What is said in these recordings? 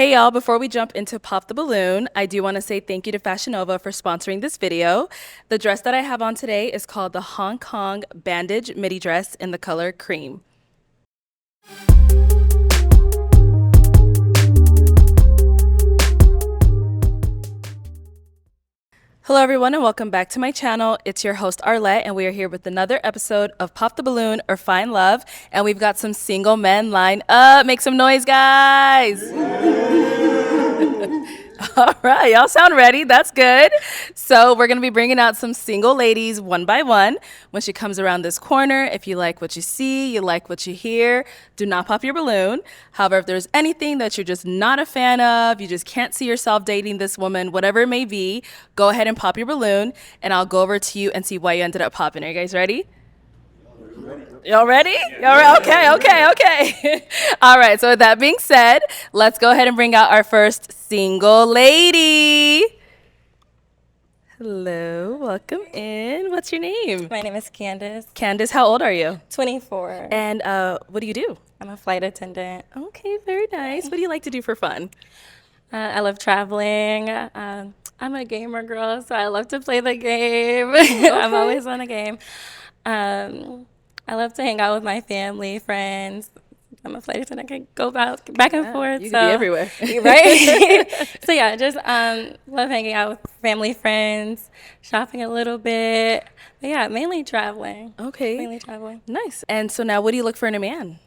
Hey y'all, before we jump into Pop the Balloon, I do want to say thank you to Fashion Nova for sponsoring this video. The dress that I have on today is called the Hong Kong Bandage Midi Dress in the color cream. Hello everyone and welcome back to my channel. It's your host Arlette and we are here with another episode of Pop the Balloon or Find Love, and we've got some single men lined up. Make some noise, guys. All right, y'all sound ready. That's good. So we're going to be bringing out some single ladies one by one. When she comes around this corner, if you like what you see, you like what you hear, do not pop your balloon. However, if there's anything that you're just not a fan of, you just can't see yourself dating this woman, whatever it may be, go ahead and pop your balloon, and I'll go over to you and see why you ended up popping. Are you guys ready? Y'all ready? Y'all ready? Okay. All right, so with that being said, let's go ahead and bring out our first single lady. Hello, welcome in. What's your name? My name is Candace. Candace, how old are you? 24. And what do you do? I'm a flight attendant. Okay, very nice. What do you like to do for fun? I love traveling. I'm a gamer girl, so I love to play the game. I'm always on a game. I love to hang out with my family, friends. I'm a flight attendant. I can go back and forth. You can be everywhere. Right? So yeah, just love hanging out with family, friends, shopping a little bit. But yeah, mainly traveling. Okay. Mainly traveling. Nice. And so now what do you look for in a man?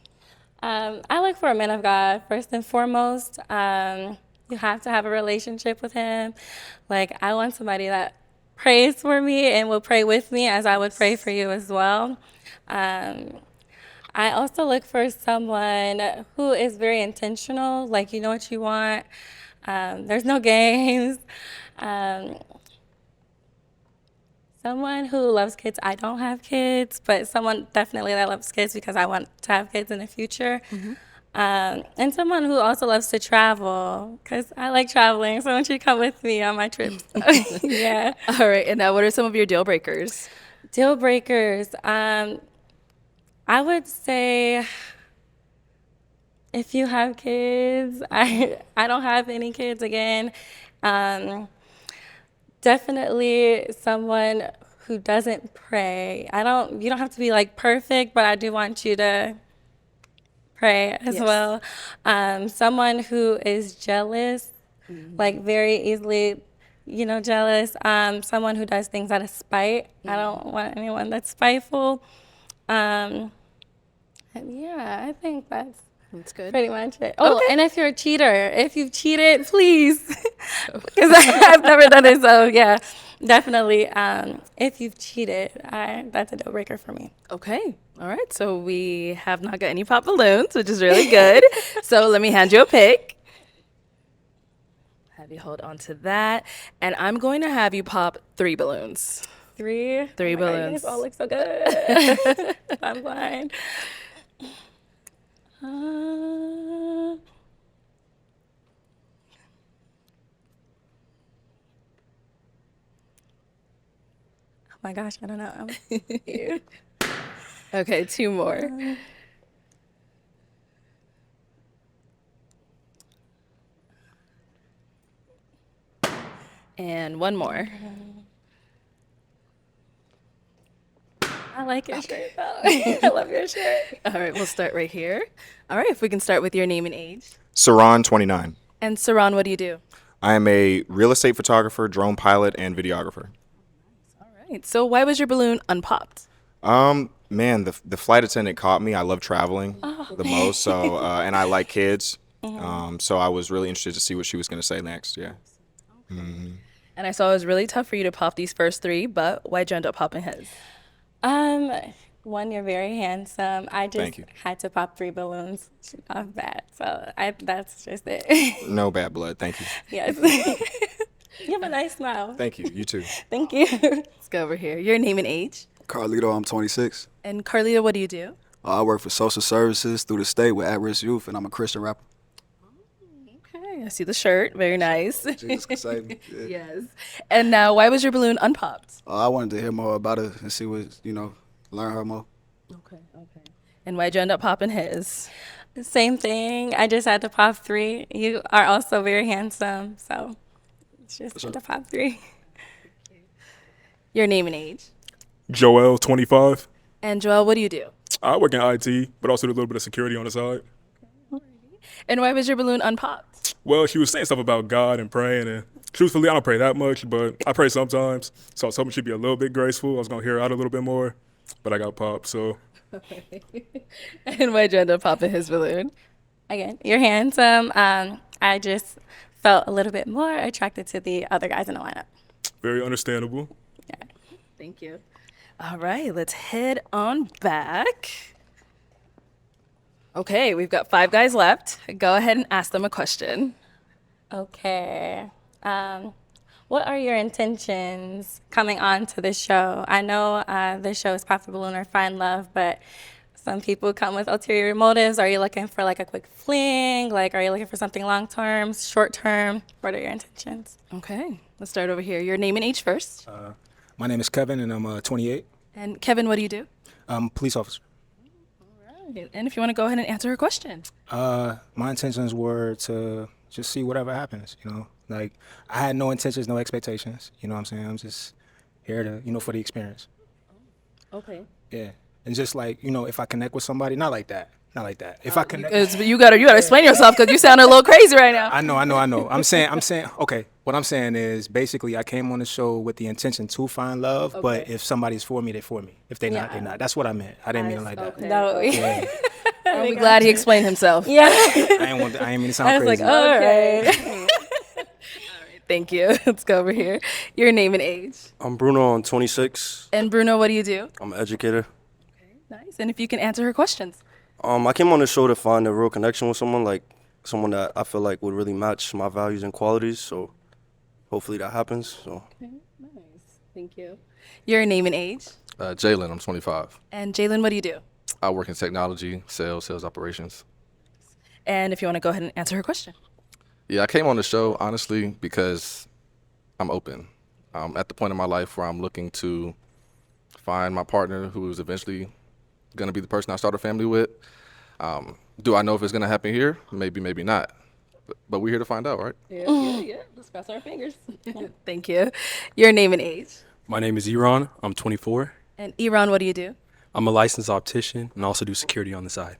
I look for a man of God, first and foremost. You have to have a relationship with him. Like, I want somebody that prays for me and will pray with me as I would pray for you as well. I also look for someone who is very intentional, like you know what you want. There's no games. Someone who loves kids. I don't have kids, but someone definitely that loves kids because I want to have kids in the future. Mm-hmm. And someone who also loves to travel because I like traveling. So I want you to come with me on my trips. Yeah. All right. And now what are some of your deal breakers? Deal breakers. I would say if you have kids, I don't have any kids again. Definitely someone who doesn't pray. You don't have to be like perfect, but I do want you to pray as well. Someone who is jealous, like very easily, jealous. Someone who does things out of spite. I don't want anyone that's spiteful. And yeah, I think that's good. Pretty much it. Oh, okay. And if you're a cheater, if you've cheated, please, because I've never done it. So yeah, definitely. If you've cheated, that's a deal breaker for me. Okay. All right. So we have not got any pop balloons, which is really good. So let me hand you a pick. Have you hold on to that, and I'm going to have you pop 3 balloons. Three balloons. This all looks so good. I'm blind. Oh my gosh, I don't know. Okay, 2 more. And 1 more. I like your shirt, though. I love your shirt. All right, we'll start right here. All right, if we can start with your name and age. Saran, 29. And Saran, what do you do? I am a real estate photographer, drone pilot, and videographer. All right. So why was your balloon unpopped? Man, the flight attendant caught me. I love traveling the most, so and I like kids. So I was really interested to see what she was going to say next. Yeah. Okay. Mm-hmm. And I saw it was really tough for you to pop these first 3, but why'd you end up popping his? One, you're very handsome. I just had to pop 3 balloons off that. So that's just it. No bad blood. Thank you. Yes. You have a nice smile. Thank you. You too. Thank you. Let's go over here. Your name and age? Carlito, I'm 26. And Carlito, what do you do? I work for social services through the state with at-risk youth, and I'm a Christian rapper. Okay, I see the shirt. Very nice. Jesus can save me. Yeah. Yes. And now, why was your balloon unpopped? I wanted to hear more about her and see what, learn her more. Okay. And why'd you end up popping his? Same thing. I just had to pop 3. You are also very handsome, so just had to pop 3. Your name and age. Joel, 25. And Joel, what do you do? I work in IT, but also do a little bit of security on the side. And why was your balloon unpopped? Well, she was saying stuff about God and praying, and truthfully, I don't pray that much, but I pray sometimes. So I was hoping she'd be a little bit graceful. I was going to hear her out a little bit more, but I got popped, so. And why'd you end up popping his balloon? Again, you're handsome. I just felt a little bit more attracted to the other guys in the lineup. Very understandable. Thank you. All right, let's head on back. Okay, we've got 5 guys left. Go ahead and ask them a question. Okay. What are your intentions coming on to this show? I know this show is Pop the Balloon or Find Love, but some people come with ulterior motives. Are you looking for like a quick fling? Like, are you looking for something long term, short term? What are your intentions? Okay, let's start over here. Your name and age first. My name is Kevin, and I'm 28. And Kevin, what do you do? I'm a police officer. And if you want to go ahead and answer her question. My intentions were to just see whatever happens, Like, I had no intentions, no expectations, you know what I'm saying? I'm just here to, for the experience. Okay. Yeah. And just like, if I connect with somebody, not like that. If I connect. You gotta explain yourself because you sound a little crazy right now. I know. I'm saying, okay, what I'm saying is basically I came on the show with the intention to find love, but if somebody's for me, they're for me. If they're not, they're not. That's what I meant. I didn't mean it like that. No. Yeah. I'm glad he explained himself. Yeah. I ain't mean to sound I was crazy. like, all right. Thank you. Let's go over here. Your name and age. I'm Bruno, I'm 26. And Bruno, what do you do? I'm an educator. Nice. And if you can answer her questions. I came on the show to find a real connection with someone, like someone that I feel like would really match my values and qualities. So hopefully that happens. So. Okay, nice. Thank you. Your name and age. Jalen, I'm 25. And Jalen, what do you do? I work in technology, sales operations. And if you want to go ahead and answer her question. Yeah, I came on the show, honestly, because I'm open. I'm at the point in my life where I'm looking to find my partner who is eventually going to be the person I start a family with. Do I know if it's going to happen here? Maybe, maybe not. But we're here to find out, right? Yeah. Let's cross our fingers. Thank you. Your name and age. My name is Iran. I'm 24. And Iran, what do you do? I'm a licensed optician and also do security on the side.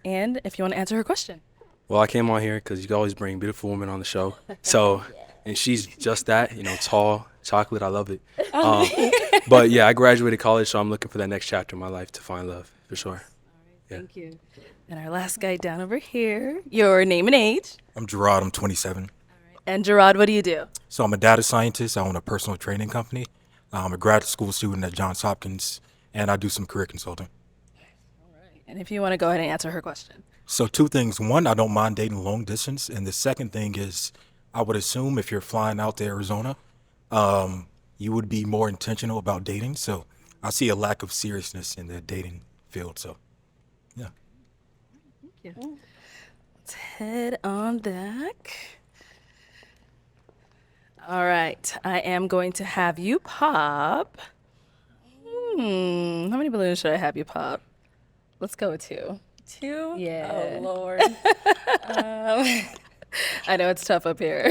And if you want to answer her question. Well, I came on here because you always bring beautiful women on the show. So, and she's just that, tall, chocolate. I love it. But yeah, I graduated college, so I'm looking for that next chapter in my life to find love, for sure. Yeah. Thank you. And our last guy down over here. Your name and age. I'm Gerard, I'm 27. And Gerard, what do you do? So I'm a data scientist. I own a personal training company. I'm a graduate school student at Johns Hopkins, and I do some career consulting. And if you want to go ahead and answer her question. So 2 things. One, I don't mind dating long distance. And the second thing is, I would assume if you're flying out to Arizona, you would be more intentional about dating. So I see a lack of seriousness in the dating field. So, yeah. Thank you. Let's head on back. All right. I am going to have you pop. How many balloons should I have you pop? Let's go with 2. 2? Yeah. Oh, Lord. I know it's tough up here.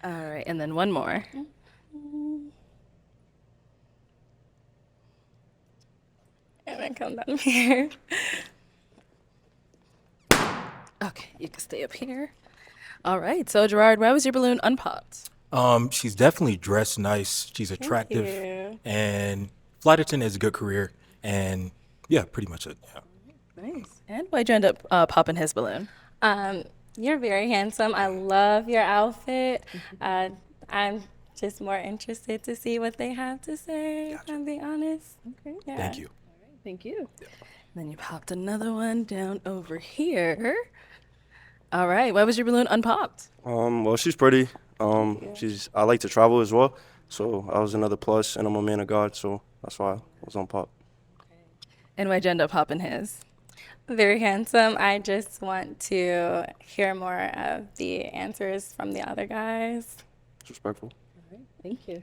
All right, and then one more. And then come down here. Okay, you can stay up here. All right, so Gerard, why was your balloon unpopped? She's definitely dressed nice. She's attractive. you. And flight attendant has a good career. And yeah, pretty much it. Yeah. Nice. And why'd you end up popping his balloon? You're very handsome. I love your outfit. I'm just more interested to see what they have to say, if I'm being honest. Okay. Yeah. Thank you. Thank you. Then you popped another one down over here. All right, why was your balloon unpopped? Well, she's pretty. I like to travel as well. So I was another plus, and I'm a man of God, so that's why I was on pop. And why'd you end up popping his? Very handsome. I just want to hear more of the answers from the other guys. It's respectful. Thank you.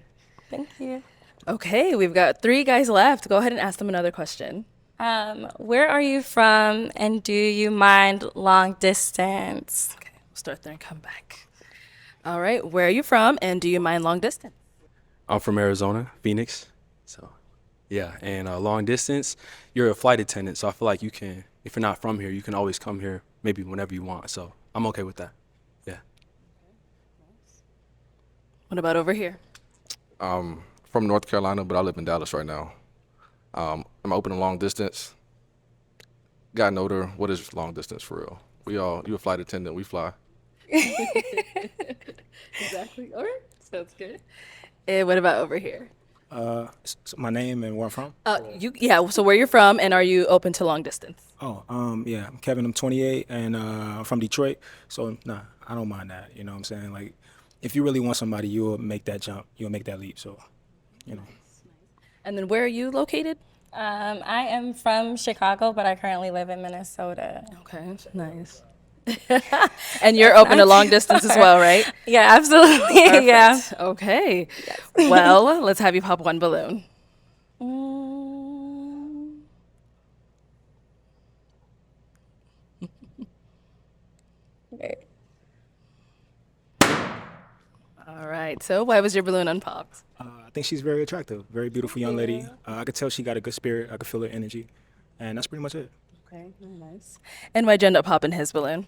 Thank you. Okay, we've got 3 guys left. Go ahead and ask them another question. Where are you from, and do you mind long distance? Okay, we'll start there and come back. All right, where are you from, and do you mind long distance? I'm from Arizona, Phoenix. So, yeah, and long distance, you're a flight attendant, so I feel like you can, if you're not from here, you can always come here maybe whenever you want. So I'm okay with that. Yeah. What about over here? From North Carolina, but I live in Dallas right now. I'm open to long distance. Gotten older, what is long distance for real? You a flight attendant, we fly. Exactly. All right, sounds good. And what about over here? My name and where I'm from. So where you're from, and are you open to long distance? Yeah, I'm Kevin. I'm 28, and I'm from Detroit. So nah, I don't mind that. You know what I'm saying? Like, if you really want somebody, you'll make that jump. You'll make that leap. So, you know. And then where are you located? I am from Chicago, but I currently live in Minnesota. Okay, nice. And you're open to long distance as well, right? Yeah, absolutely. Yeah. Perfect. Okay. Well, let's have you pop one balloon. Okay. All right. So why was your balloon unpopped? I think she's very attractive, very beautiful young lady. I could tell she got a good spirit. I could feel her energy, and that's pretty much it. Okay, nice. And why'd you end up popping his balloon?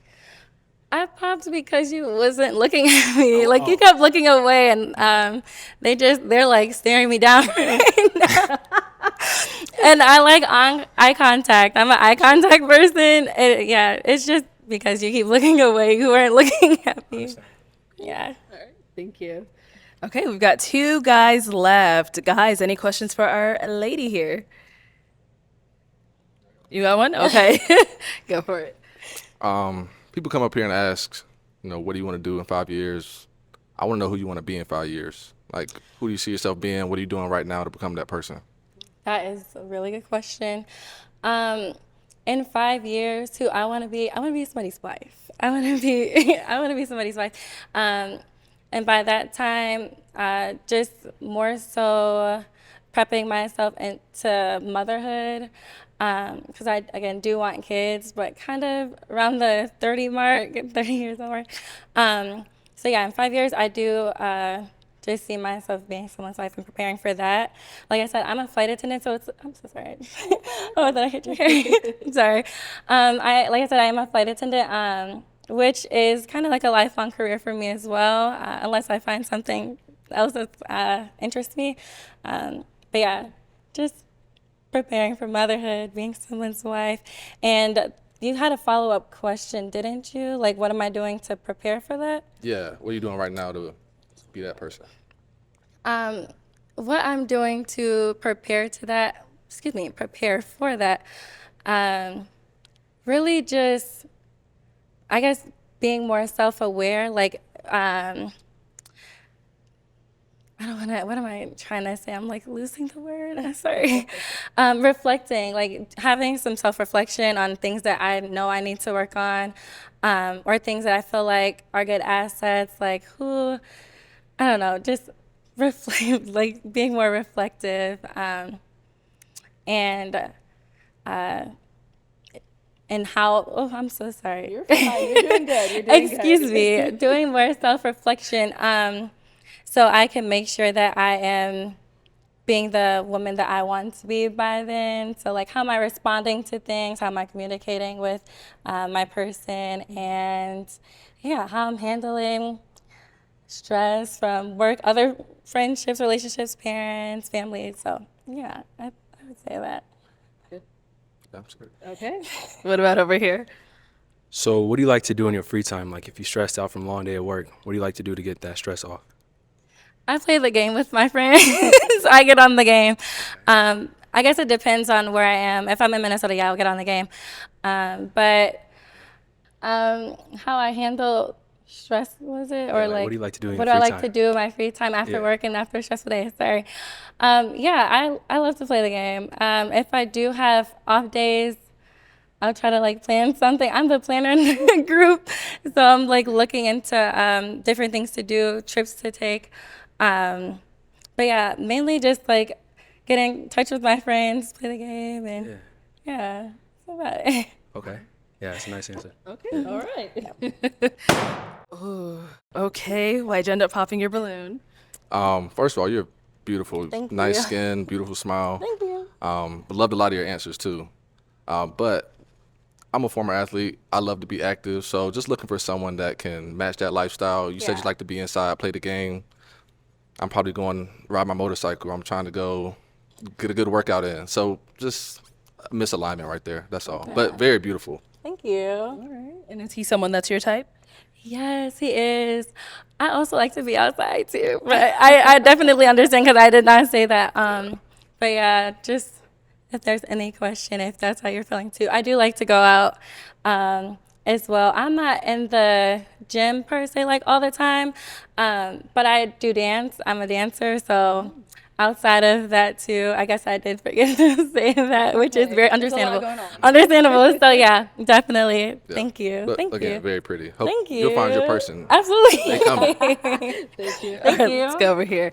I popped because you wasn't looking at me. Like, you kept looking away, and they're like staring me down right now. And I like eye contact. I'm an eye contact person. Yeah, it's just because you keep looking away. You weren't looking at me. Yeah. All right, thank you. Okay, we've got 2 guys left. Guys, any questions for our lady here? You got one? Okay. Go for it. People come up here and ask, what do you want to do in 5 years? I want to know who you want to be in 5 years. Like, who do you see yourself being? What are you doing right now to become that person? That is a really good question. In 5 years, who I want to be somebody's wife. I want to be somebody's wife. And by that time, just more so prepping myself into motherhood. Because I, again, do want kids, but kind of around the 30 years old mark. So yeah, in 5 years, I do just see myself being someone's wife and preparing for that. Like I said, I'm a flight attendant, so I'm so sorry. Oh, did I hit your hair? Sorry. Like I said, I am a flight attendant, which is kind of like a lifelong career for me as well, unless I find something else that interests me. But yeah, just preparing for motherhood, being someone's wife. And you had a follow-up question, didn't you? Like, what am I doing to prepare for that? Yeah, what are you doing right now to be that person? What I'm doing to prepare for that, really just, I guess, being more self-aware, like, what am I trying to say? I'm like losing the word. I'm sorry. Reflecting, like having some self-reflection on things that I know I need to work on, or things that I feel like are good assets, like just reflect, like being more reflective, and how, I'm so sorry. You're fine. You're doing good. You're doing Excuse me. Doing more self-reflection, so I can make sure that I am being the woman that I want to be by then. So like, how am I responding to things? How am I communicating with my person? And yeah, how I'm handling stress from work, other friendships, relationships, parents, family. So yeah, I would say that. Absolutely. Okay. What about over here? So what do you like to do in your free time? Like, if you're stressed out from a long day at work, what do you like to do to get that stress off? I play the game with my friends. I get on the game. I guess it depends on where I am. If I'm in Minnesota, yeah, I'll get on the game. But how I handle stress, was it? Or what do you like to do in what your do I free like time? to do in my free time after work and after a stressful day? Sorry. Yeah, I love to play the game. If I do have off days, I'll try to like plan something. I'm the planner in the group, so I'm like looking into different things to do, trips to take. But yeah, mainly just like get in touch with my friends, play the game, and yeah, that's about it. Okay. Yeah, that's a nice answer. Okay, all right. Ooh, okay, why'd you end up popping your balloon? First of all, you're beautiful. Thank nice you. skin, beautiful smile. Thank you. Loved a lot of your answers too. But I'm a former athlete. I love to be active, so just looking for someone that can match that lifestyle. You said you like to be inside, play the game. I'm probably going ride my motorcycle. I'm trying to go get a good workout in. So just misalignment right there. That's all. But very beautiful. Thank you. All right, and is he someone that's your type? Yes, he is. I also like to be outside too, but I definitely understand because I did not say that. But yeah, just if there's any question, if that's how you're feeling too, I do like to go out as well. I'm not in the gym per se like all the time, but I do dance. I'm a dancer, so outside of that too, I guess I did forget to say that, which is very understandable. Understandable. So yeah, definitely. Yeah. Thank you. But Thank again, you. very pretty. Hope Thank you. you'll find your person. Absolutely. They coming. Thank you. Thank you. Let's go over here.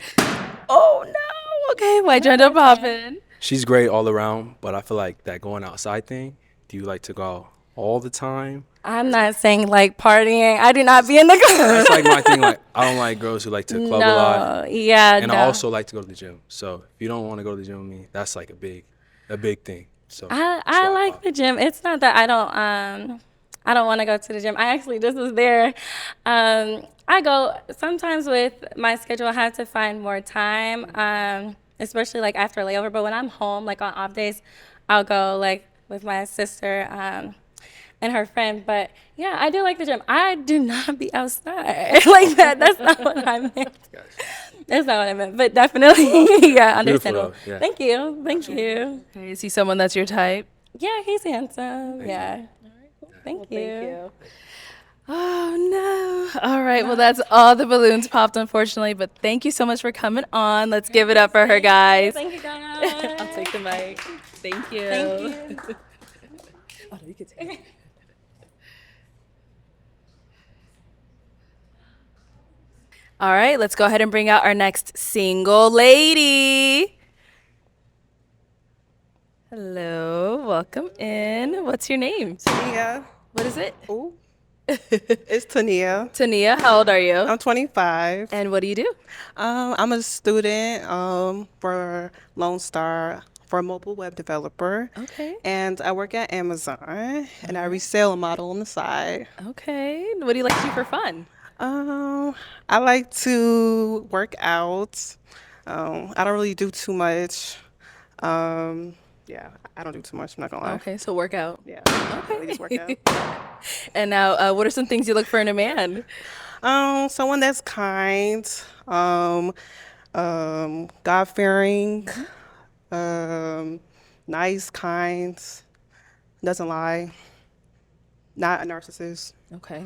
Oh no. Okay, why'd you end up popping? She's great all around, but I feel like that going outside thing, do you like to go all the time? I'm not saying like partying. I do not be in the club. That's like my thing. Like, I don't like girls who like to club a lot. No, yeah, And no. I also like to go to the gym. So if you don't want to go to the gym with me, that's like a big thing. So I like the gym. It's not that I don't want to go to the gym. I actually just was there. I go sometimes with my schedule. I have to find more time, especially like after layover. But when I'm home, like on off days, I'll go like with my sister and her friend. But yeah, I do like the gym. I do not be outside like that. That's not what I meant. That's not what I meant. But definitely, yeah, understandable. Though, yeah. Thank you. Thank you. Okay, is he someone that's your type? Yeah, he's handsome. Yeah. Thank you. Thank you. Oh no. All right. Well, that's all the balloons popped, unfortunately. But thank you so much for coming on. Let's give it up for her, guys. Thank you, guys. I'll take the mic. Thank you. Thank you. Oh, no, you can take it. All right, let's go ahead and bring out our next single lady. Hello, welcome in. What's your name? Tania. What is it? Ooh. It's Tania. Tania, how old are you? I'm 25. And what do you do? I'm a student for Lone Star for a mobile web developer. Okay. And I work at Amazon and I resell a model on the side. Okay. What do you like to do for fun? I like to work out. I don't really do too much. Yeah, I don't do too much. I'm not gonna lie. Okay, so work out. Yeah. Okay. Just work out. And now, what are some things you look for in a man? Someone that's kind, God-fearing, nice, kind, doesn't lie, not a narcissist. Okay.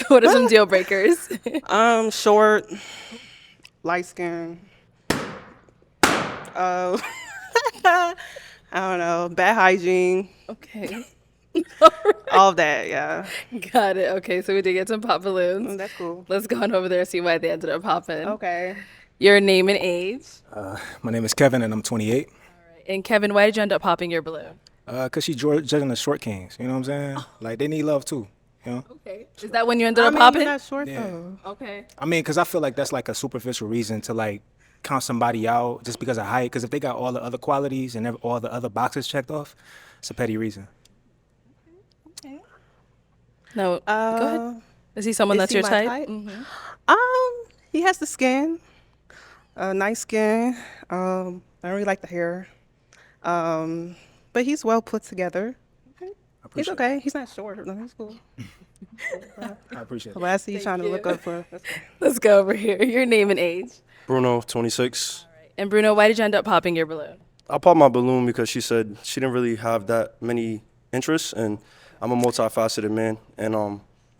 What are some deal breakers? Short, light skin. I don't know, bad hygiene. Okay. All of that, yeah. Got it. Okay, so we did get some pop balloons. That's cool. Let's go on over there and see why they ended up popping. Okay. Your name and age. My name is Kevin, and I'm 28. And Kevin, why did you end up popping your balloon? Cause she judging the short kings. You know what I'm saying? Like they need love too. You know? Okay. Is that when you ended up You're popping? not short Yeah. though. Okay. I mean, cause I feel like that's like a superficial reason to like count somebody out just because of height. Cause if they got all the other qualities and all the other boxes checked off, it's a petty reason. No. Go ahead. Is he someone Is that's he your my type? He has the skin, nice skin. I don't really like the hair, but he's well put together. He's okay. He's not short. No, he's cool. I appreciate it. But I see you trying to look up for. That's cool. Let's go over here. Your name and age. Bruno, 26. And Bruno, why did you end up popping your balloon? I popped my balloon because she said she didn't really have that many interests, and I'm a multifaceted man, and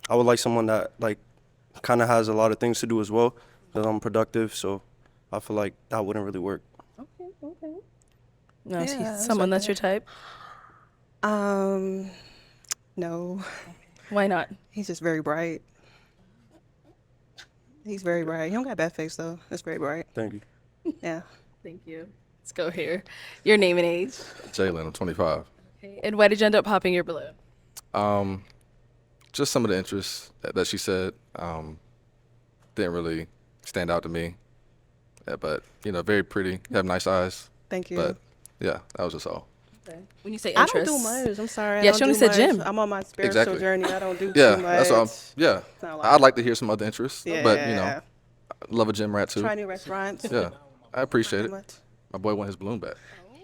I would like someone that like kind of has a lot of things to do as well, that I'm productive, so I feel like that wouldn't really work. No, is he Yeah, that's someone that's okay. your type? No. Why not? He's just very bright. He's very bright. He don't got a bad face though. It's very bright. Thank you. Yeah. Thank you. Let's go here. Your name and age. Jalen, I'm 25. Okay. And why did you end up popping your balloon? Just some of the interests that she said didn't really stand out to me. Yeah, but, very pretty. You have nice eyes. Thank you. But, yeah, that was just all. Okay. When you say I interests. don't do much. I'm sorry. I Yeah, don't she only do said much. gym. I'm on my spiritual Exactly. journey. I don't do Yeah, too much. that's all. Yeah, Not a lot. I'd like to hear some other interests. Yeah. But, I love a gym rat, too. Try new restaurants. Yeah, I appreciate Not it. too much. My boy want his balloon back.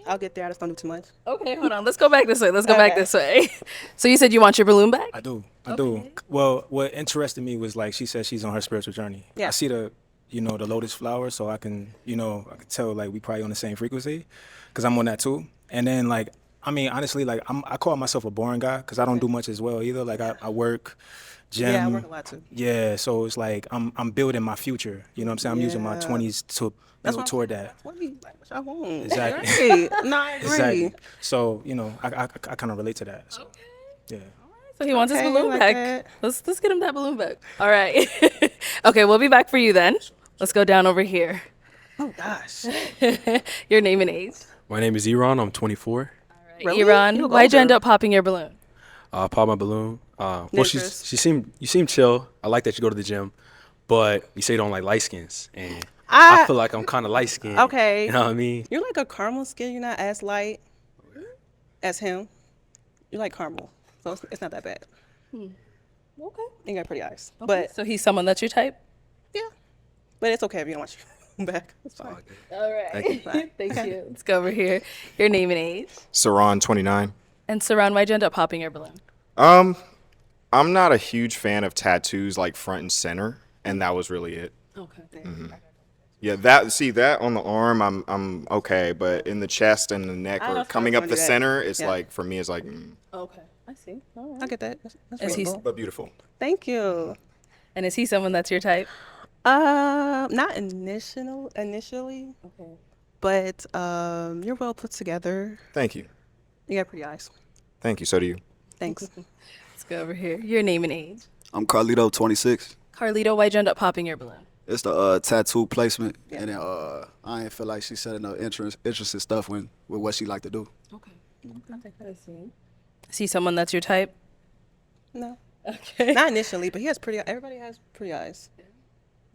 I'll get there. I just don't do too much. Okay, hold on. Let's go back this way. Let's go back Okay. this way. So you said you want your balloon back? I do. I do. Well, what interested me was like she said she's on her spiritual journey. Yeah. I see the lotus flower, so I can tell like we probably on the same frequency, because I'm on that too. And then like, I mean, honestly, like I call myself a boring guy because I don't do much as well either. Like I work, gym. Yeah, I work a lot too. Yeah, so it's like I'm building my future. You know what I'm saying? I'm using my Yeah. 20s to That's build what toward that. What do you like? What y'all want? Exactly. Great. No, I agree. Exactly. So I kind of relate to that. So yeah. So he wants his Okay, balloon like back. that. Let's get him that balloon back. All right. Okay, we'll be back for you then. Let's go down over here. Oh gosh. Your name and age. My name is Iran. I'm 24. Really? Iran, You look why'd you end older. up popping your balloon? Pop my balloon. Well, Interest. you seem chill. I like that you go to the gym, but you say you don't like light skins, and I feel like I'm kind of light skinned. Okay. You know what I mean? You're like a caramel skin. You're not as light as him. You're like caramel, so it's not that bad. Okay. You got pretty eyes, But so he's someone that's your type? but it's okay if you don't want your back. It's fine. All right. Thank you. Thank you. Let's go over here. Your name and age. Saran, 29. And Saran, why'd you end up popping your balloon? I'm not a huge fan of tattoos like front and center, and that was really it. Okay. Yeah, that on the arm, I'm okay, but in the chest and the neck I or don't coming feel up the that. center, it's Yeah. like for me, it's like, Okay. I see. All right. I get that. That's Is he- reasonable. but beautiful. Thank you. And is he someone that's your type? Not initially, Okay. but you're well put together. Thank you. You got pretty eyes. Thank you. So do you. Thanks. Let's go over here. Your name and age. I'm Carlito, 26. Carlito, why'd you end up popping your balloon? It's the tattoo placement, and then I ain't feel like she said enough interesting stuff with what she like to do. Okay. I see. Is he someone that's your type? No, Okay. not initially, but he has pretty. Everybody has pretty eyes.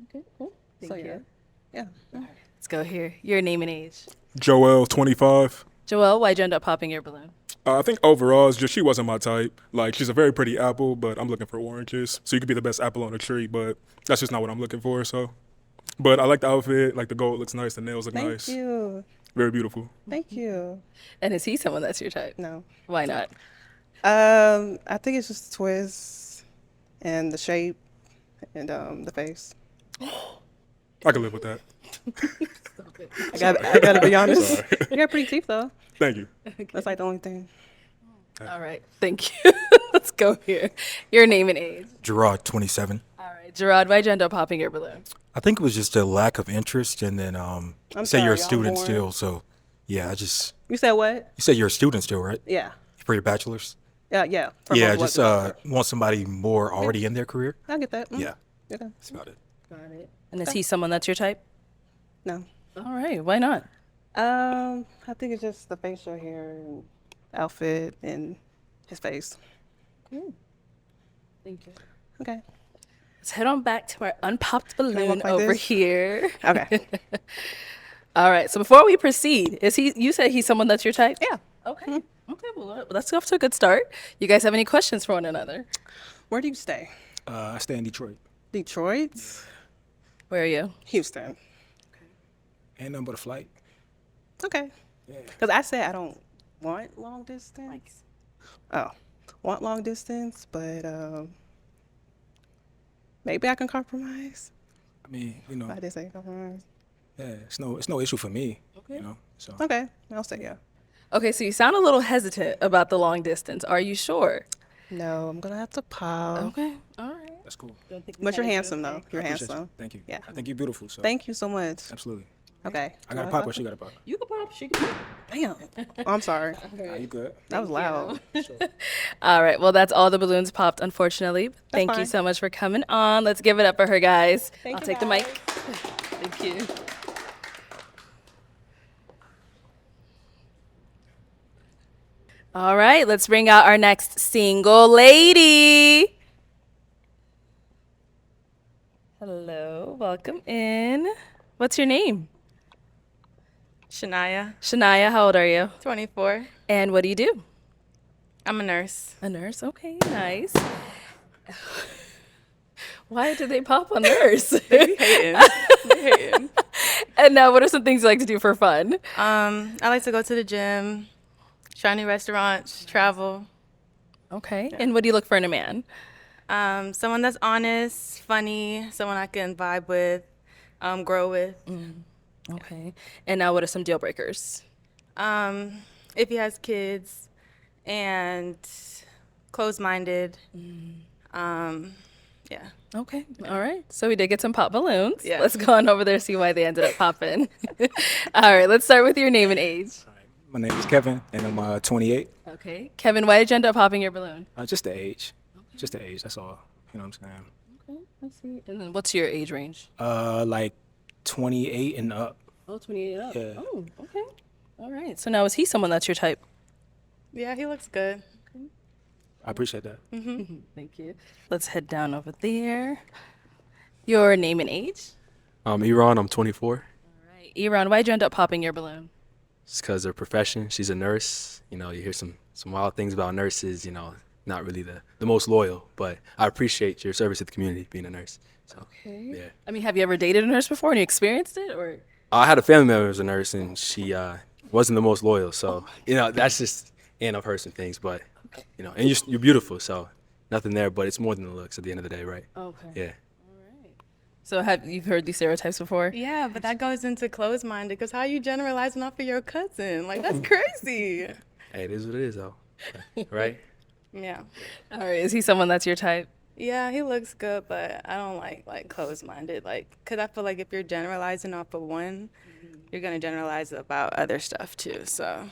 Okay, cool. Thank So you. yeah. Let's go here. Your name and age. Joel, 25. Joelle, why'd you end up popping your balloon? I think overall, it's just she wasn't my type. Like, she's a very pretty apple, but I'm looking for oranges. So you could be the best apple on the tree, but that's just not what I'm looking for. So, but I like the outfit. Like the gold looks nice, the nails look Thank nice, you. very beautiful. Thank you. And is he someone that's your type? No. Why not? I think it's just the twist and the shape and the face. I can live with that. I gotta be honest. You got pretty teeth though. Thank you. That's like the only thing. All right. Thank you. Let's go here. Your name and age. Gerard, 27. All right. Gerard, why'd you end up popping your balloon? I think it was just a lack of interest, and then you say you're a sorry, I'm student bored. still, so yeah, You said what? you say you're a student still, right? Yeah. For your bachelor's? Yeah. For Yeah, both just work. want somebody more already in their career. I get that. Yeah, Okay. that's about it. Got it. And is he someone that's your type? No. All right. Why not? I think it's just the facial hair and outfit and his face. Thank you. Okay. Let's head on back to our unpopped I balloon walk like over this? here. Okay. All right. So before we proceed, you said he's someone that's your type? Yeah. Okay. Okay. Well, let's go off to a good start. You guys have any questions for one another? Where do you stay? I stay in Detroit. Detroit? Where are you? Houston. Ain't nothing but a flight. Okay. Because I said I don't want long distance. Oh, want long distance, but maybe I can compromise. I mean, I did say compromise. yeah, it's no issue for me. Okay. You know, so Okay, I'll say yeah. Okay. So you sound a little hesitant about the long distance. Are you sure? No, I'm gonna have to pause. Okay. All right. that's cool. But you're handsome though. You're I appreciate handsome. you. Thank you. Yeah. I think you're beautiful. So Thank you so much. absolutely. Okay. I got a pop or she got a pop? You can pop. She can. Damn. Oh, I'm sorry. Are you good? That was loud. All right. Well, that's all the balloons popped, unfortunately. Thank you fine. so much for coming on. Let's give it up for her, guys. Thank I'll you, take the guys. mic. Thank you. All right. Let's bring out our next single lady. Hello. Welcome in. What's your name? Shaniah, Shaniah. How old are you? 24. And what do you do? I'm a nurse. A nurse. Okay. Nice. Why did they pop on nurse? Hating. Hating. And now, what are some things you like to do for fun? I like to go to the gym, try new restaurants, travel. Okay. And what do you look for in a man? Someone that's honest, funny, someone I can vibe with, grow with. Okay. And now, what are some deal breakers? If he has kids and closed-minded. Yeah. Okay. All right. So we did get some pop balloons. Yeah. Let's go on over there, see why they ended up popping. All right. Let's start with your name and age. My name is Kevin, and I'm 28. Okay. Kevin, why did you end up popping your balloon? Just the age. Just the age, that's all. You know what I'm saying? Okay. Let's see. And then what's your age range? Like 28 and up. Oh, 28 up. Yeah. Oh, okay. All right. So now, is he someone that's your type? Yeah, he looks good. I appreciate that. Thank you. Let's head down over there. Your name and age? Iran, I'm 24. All right. Iran, why'd you end up popping your balloon? It's because her profession. She's a nurse. You know, you hear some wild things about nurses, you know, not really the most loyal, but I appreciate your service to the community being a nurse. So, Okay. yeah. I mean, have you ever dated a nurse before and you experienced it, or? I had a family member who was a nurse, and she wasn't the most loyal. So, you know, that's just and I've heard some things, but, you know, and you're beautiful, so nothing there, but it's more than the looks at the end of the day, right? Okay. Yeah. So have you heard these stereotypes before? Yeah, but that goes into closed-minded, because how you generalizing off of your cousin? Like, that's crazy. Hey, it is what it is, though. Right? Yeah. All right. Is he someone that's your type? Yeah, he looks good, but I don't like closed-minded. Like, because I feel like if you're generalizing off of one, you're going to generalize about other stuff, too, so.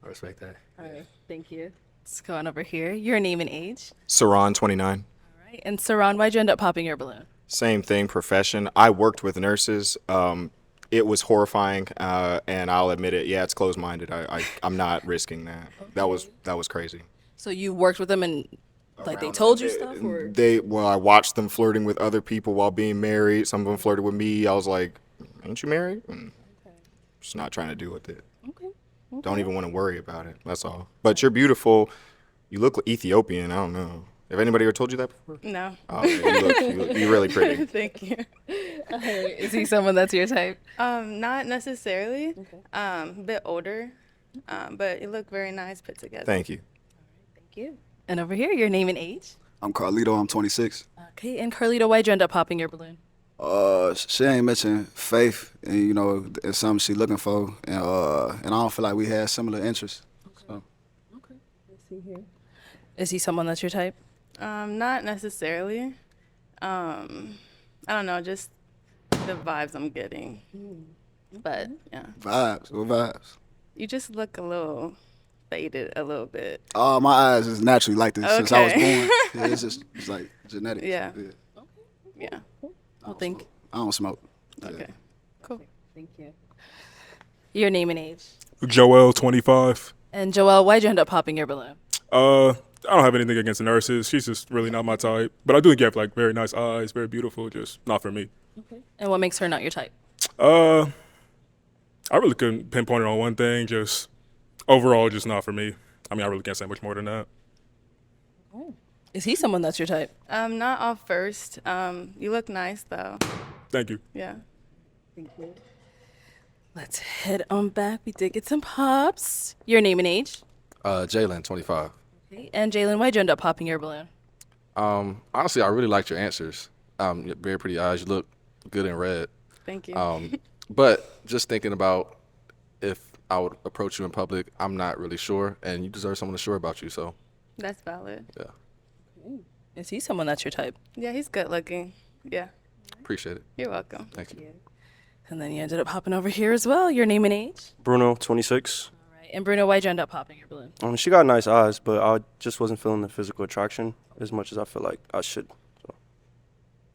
I respect that. All right. Thank you. Let's go on over here. Your name and age. Saran, 29. All right. And Saran, why'd you end up popping your balloon? Same thing, profession. I worked with nurses. It was horrifying, and I'll admit it. Yeah, it's closed-minded. I'm not risking that. That was crazy. So you worked with them and like they told you stuff, or? I watched them flirting with other people while being married. Some of them flirted with me. I was like, ain't you married? Just not trying to deal with it. Okay. Don't even want to worry about it. That's all. But you're beautiful. You look Ethiopian. I don't know. Have anybody ever told you that before? No. Oh, you're really pretty. Thank you. All right. Is he someone that's your type? Not necessarily. A bit older, but you look very nice put together. Thank you. Thank you. And over here, your name and age. I'm Carlito. I'm 26. Okay. And Carlito, why'd you end up popping your balloon? She ain't mentioned faith, and you know, it's something she looking for, and I don't feel like we had similar interests. So. Okay. Let's see here. Is he someone that's your type? Not necessarily. I don't know, just the vibes I'm getting. But yeah, Vibes. What vibes? you just look a little faded a little bit. My eyes is naturally like this since I was Okay. born. Yeah, it's like genetics. Yeah. Yeah. I'll think. I don't smoke. Okay. Cool. Thank you. Your name and age. Joel, 25. And Joel, why'd you end up popping your balloon? I don't have anything against the nurses. She's just really not my type. But I do get like very nice eyes, very beautiful, just not for me. Okay. And what makes her not your type? I really couldn't pinpoint it on one thing. Just overall, just not for me. I mean, I really can't say much more than that. Is he someone that's your type? Not off first. You look nice though. Thank you. Yeah. Thank you. Let's head on back. We did get some pops. Your name and age. Jalen, 25. Okay. And Jalen, why'd you end up popping your balloon? Honestly, I really liked your answers. You have very pretty eyes. You look good in red. Thank you. But just thinking about if I would approach you in public, I'm not really sure, and you deserve someone that's sure about you. So, That's valid. yeah, Is he someone that's your type? Yeah, he's good looking. Yeah. appreciate it. You're welcome. Thank you. And then you ended up popping over here as well. Your name and age? Bruno, 26. All right. And Bruno, why'd you end up popping your balloon? She got nice eyes, but I just wasn't feeling the physical attraction as much as I feel like I should. So.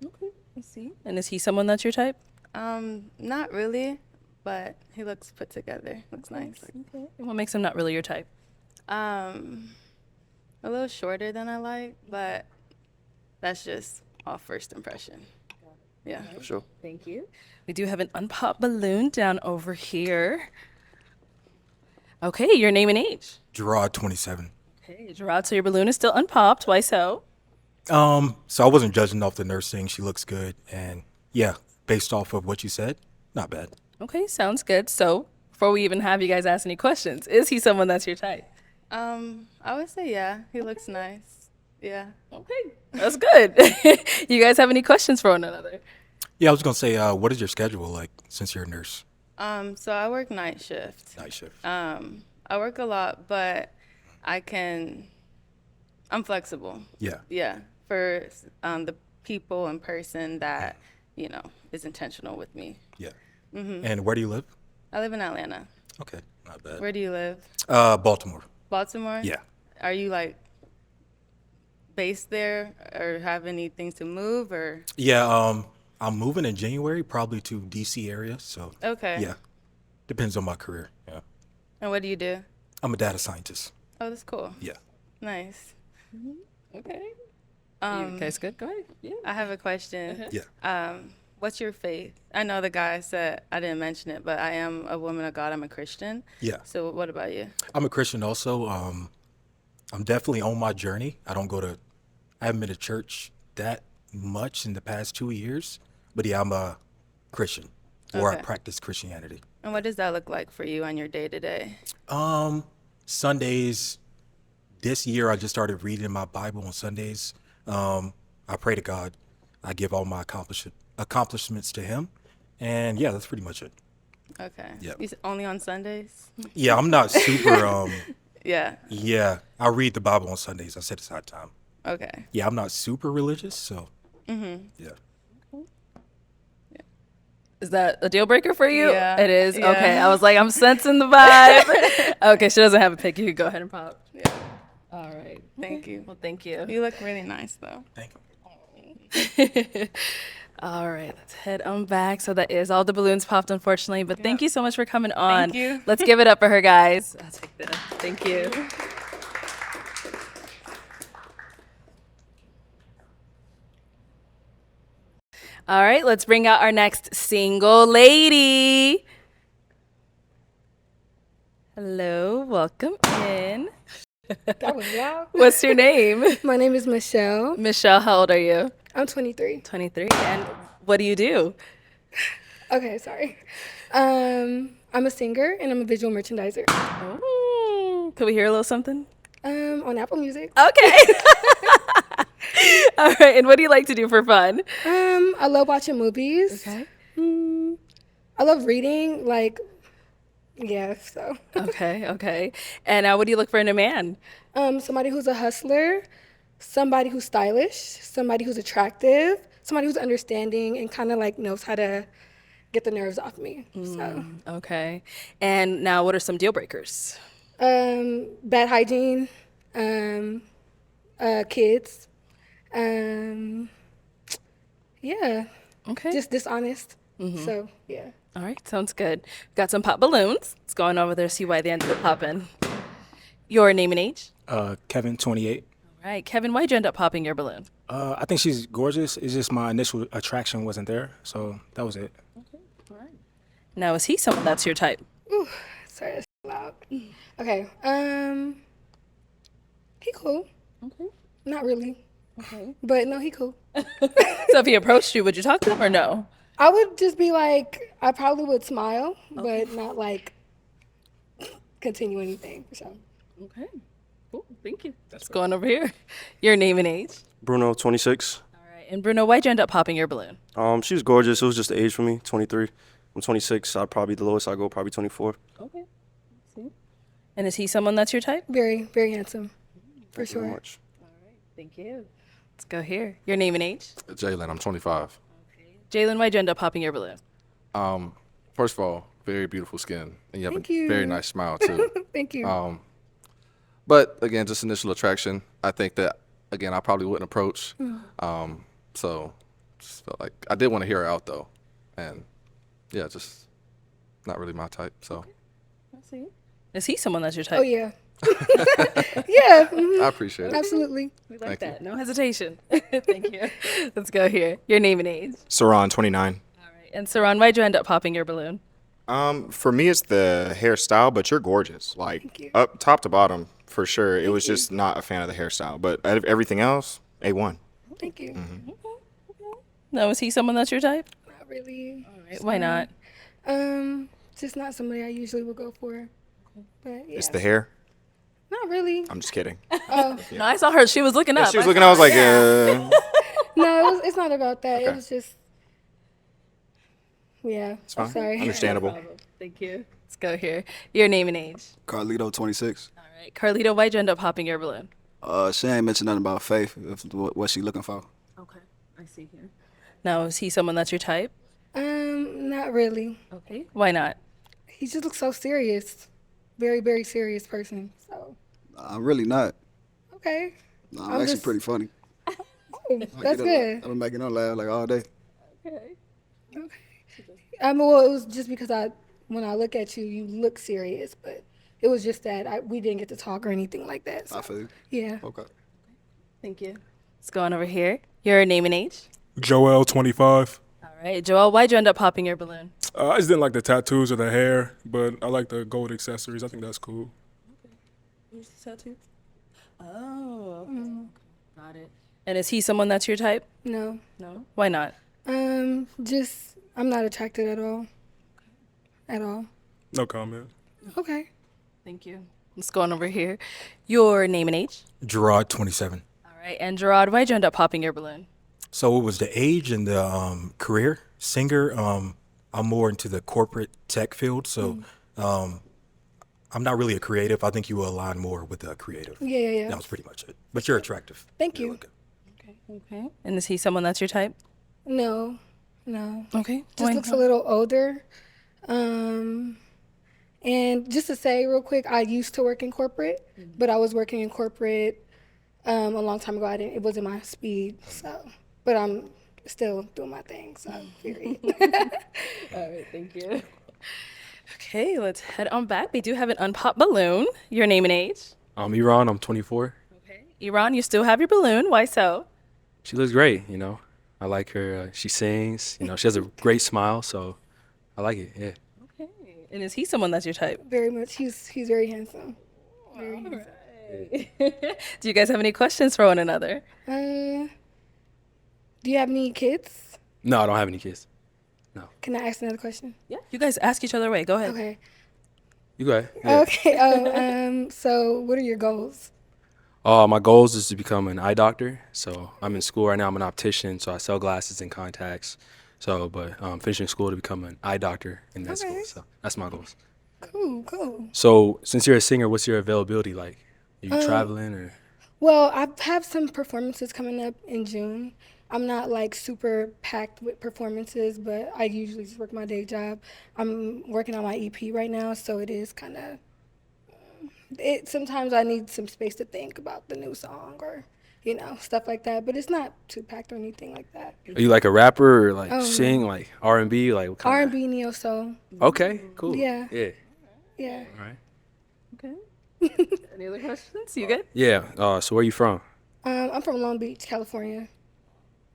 Okay, I see. And is he someone that's your type? Not really, but he looks put together. Looks nice. Okay. And what makes him not really your type? A little shorter than I like, but that's just off first impression. Yeah. For sure. Thank you. We do have an unpopped balloon down over here. Okay, your name and age? Gerard, 27. Okay, Gerard, so your balloon is still unpopped. Why so? So I wasn't judging off the nurse thing. She looks good. And yeah, based off of what you said, not bad. Okay, sounds good. So before we even have you guys ask any questions, is he someone that's your type? I would say yeah. He looks nice. Yeah. Okay, that's good. You guys have any questions for one another? Yeah, I was going to say, what is your schedule like since you're a nurse? So I work night shift. Night shift. I work a lot, but I'm flexible. Yeah. Yeah. For the people in person that, is intentional with me. Yeah. Mm-hmm. And where do you live? I live in Atlanta. Okay, not bad. Where do you live? Baltimore. Baltimore? Yeah. Are you based there or have any things to move or? Yeah, I'm moving in January, probably to DC area. So Okay. yeah, depends on my career. Yeah. And what do you do? I'm a data scientist. Oh, that's cool. Yeah. Nice. Okay. You guys good? Go ahead. Yeah. I have a question. Yeah. What's your faith? I know the guy said I didn't mention it, but I am a woman of God. I'm a Christian. Yeah. So what about you? I'm a Christian also. I'm definitely on my journey. I haven't been to church that much in the past 2 years, but yeah, I'm a Christian, or I Okay. practice Christianity. And what does that look like for you on your day to day? Sundays, this year I just started reading my Bible on Sundays. I pray to God. I give all my accomplishments to Him, and yeah, that's pretty much it. Okay. Yep. Only on Sundays? Yeah, I'm not super. Yeah. Yeah, I read the Bible on Sundays. I set aside time. Okay. Yeah, I'm not super religious, so yeah. Is that a deal breaker for you? Yeah. It is? Yeah. Okay. I was like, I'm sensing the vibe. Okay, she doesn't have a pick. You can go ahead and pop. Yeah. All right. Thank you. Well, thank you. You look really nice though. Thank you. All right, let's head on back. So that is all the balloons popped, unfortunately. But thank you so much for coming on. Thank you. Let's give it up for her, guys. I'll take this. Thank you. All right, let's bring out our next single lady. Hello, welcome in. That was loud. What's your name? My name is Michelle. Michelle, how old are you? I'm 23. 23. And what do you do? Okay, sorry. I'm a singer and I'm a visual merchandiser. Oh, could we hear a little something? On Apple Music. Okay. All right. And what do you like to do for fun? I love watching movies. Okay. I love reading. So. Okay. And what do you look for in a man? Somebody who's a hustler, somebody who's stylish, somebody who's attractive, somebody who's understanding and kind of knows how to get the nerves off me. So. Okay. And now what are some deal breakers? Bad hygiene, kids, yeah. Okay. Just dishonest. So, yeah. All right. Sounds good. Got some pop balloons. Let's go on over there, see why they ended up popping. Your name and age? Kevin, 28. All right. Kevin, why'd you end up popping your balloon? I think she's gorgeous. It's just my initial attraction wasn't there, so that was it. Okay. All right. Now, is he someone that's your type? Ooh, sorry, that's loud. Okay. He cool. Okay. Not really. Okay. But no, he cool. So if he approached you, would you talk to him or no? I would just be I probably would smile, but not continue anything for sure. Okay. Cool. Thank you. Let's go on over here. Your name and age? Bruno, 26. All right. And Bruno, why'd you end up popping your balloon? She was gorgeous. It was just the age for me, 23. I'm 26. The lowest I go, probably 24. Okay. See. And is he someone that's your type? Very, very handsome. For Thank you very sure. much. All right. Thank you. Let's go here. Your name and age? Jalen, I'm 25. Jalen, why'd you end up popping your balloon? first of all, very beautiful skin, and you have Thank a you. very nice smile too. Thank you. But again, just initial attraction. I think that again, I probably wouldn't approach. So just felt like I did want to hear her out though, and yeah, just not really my type. So Is he someone that's your type? Oh yeah. Yeah. I appreciate it. Absolutely. We like Thank you. that. No hesitation. Thank you. Let's go here. Your name and age. Saran, 29. All right. And Saran, why'd you end up popping your balloon? For me, it's the hairstyle, but you're gorgeous. Like you. up top to bottom, for sure. It was just not a fan of the hairstyle, but out of everything else, A1. Thank you. No, is he someone that's your type? Not really. All right. Why not? Just not somebody I usually would go for. But yeah. It's the hair. Not really. I'm just kidding. Oh. No, I saw her. She was looking up. She was looking. I was like, No, it's not about that. Okay. It was just. Yeah. It's fine. I'm sorry. Understandable. Thank you. Let's go here. Your name and age. Carlito, 26. All right. Carlito, why'd you end up popping your balloon? She ain't mentioned nothing about Faith. What she looking for? Okay. I see here. Now, is he someone that's your type? Not really. Okay. Why not? He just looks so serious. Very, very serious person. So. I'm really not. Okay. No, I'm actually pretty funny. Oh, that's good. I've been making her laugh like all day. Okay. Well, it was just because when I look at you, you look serious, but it was just that we didn't get to talk or anything like that. So. I feel you. Yeah. Okay. Thank you. Let's go on over here. Your name and age. Joel, 25. All right. Joel, why'd you end up popping your balloon? I just didn't like the tattoos or the hair, but I like the gold accessories. I think that's cool. Tattoos? Oh. Okay. Got it. And is he someone that's your type? No. No. Why not? Just I'm not attracted at all. At all. No comment. Okay. Thank you. Let's go on over here. Your name and age. Gerard, 27. All right. And Gerard, why'd you end up popping your balloon? So it was the age and the career. Singer, I'm more into the corporate tech field, so I'm not really a creative. I think you will align more with the creative. Yeah. That was pretty much it. But you're attractive. Thank you. Okay. And is he someone that's your type? No. Okay. Just looks a little older. And just to say real quick, I used to work in corporate, but I was working in corporate a long time ago. It wasn't my speed, so. But I'm still doing my thing, so period. All right. Thank you. Okay. Let's head on back. We do have an unpopped balloon. Your name and age. I'm Iran. I'm 24. Okay. Iran, you still have your balloon. Why so? She looks great, you know. I like her. She sings, you know. She has a great smile, so I like it. Yeah. Okay. And is he someone that's your type? Very much. He's very handsome. Very handsome. Do you guys have any questions for one another? Do you have any kids? No, I don't have any kids. No. Can I ask another question? Yeah. You guys ask each other away. Go ahead. Okay. You go ahead. Yeah. Okay. So what are your goals? My goals is to become an eye doctor. So I'm in school right now. I'm an optician, so I sell glasses and contacts. But finishing school to become an eye doctor in that school. So that's my goals. Cool. So since you're a singer, what's your availability like? Are you traveling or? Well, I have some performances coming up in June. I'm not like super packed with performances, but I usually just work my day job. I'm working on my EP right now, so it is kind of. Sometimes I need some space to think about the new song or, stuff like that. But it's not too packed or anything like that. Are you like a rapper or like sing like R&B, like what kind R&B, neo soul. Okay, cool. Yeah. All right. Okay. Any other questions? You good? Yeah. So where are you from? I'm from Long Beach, California.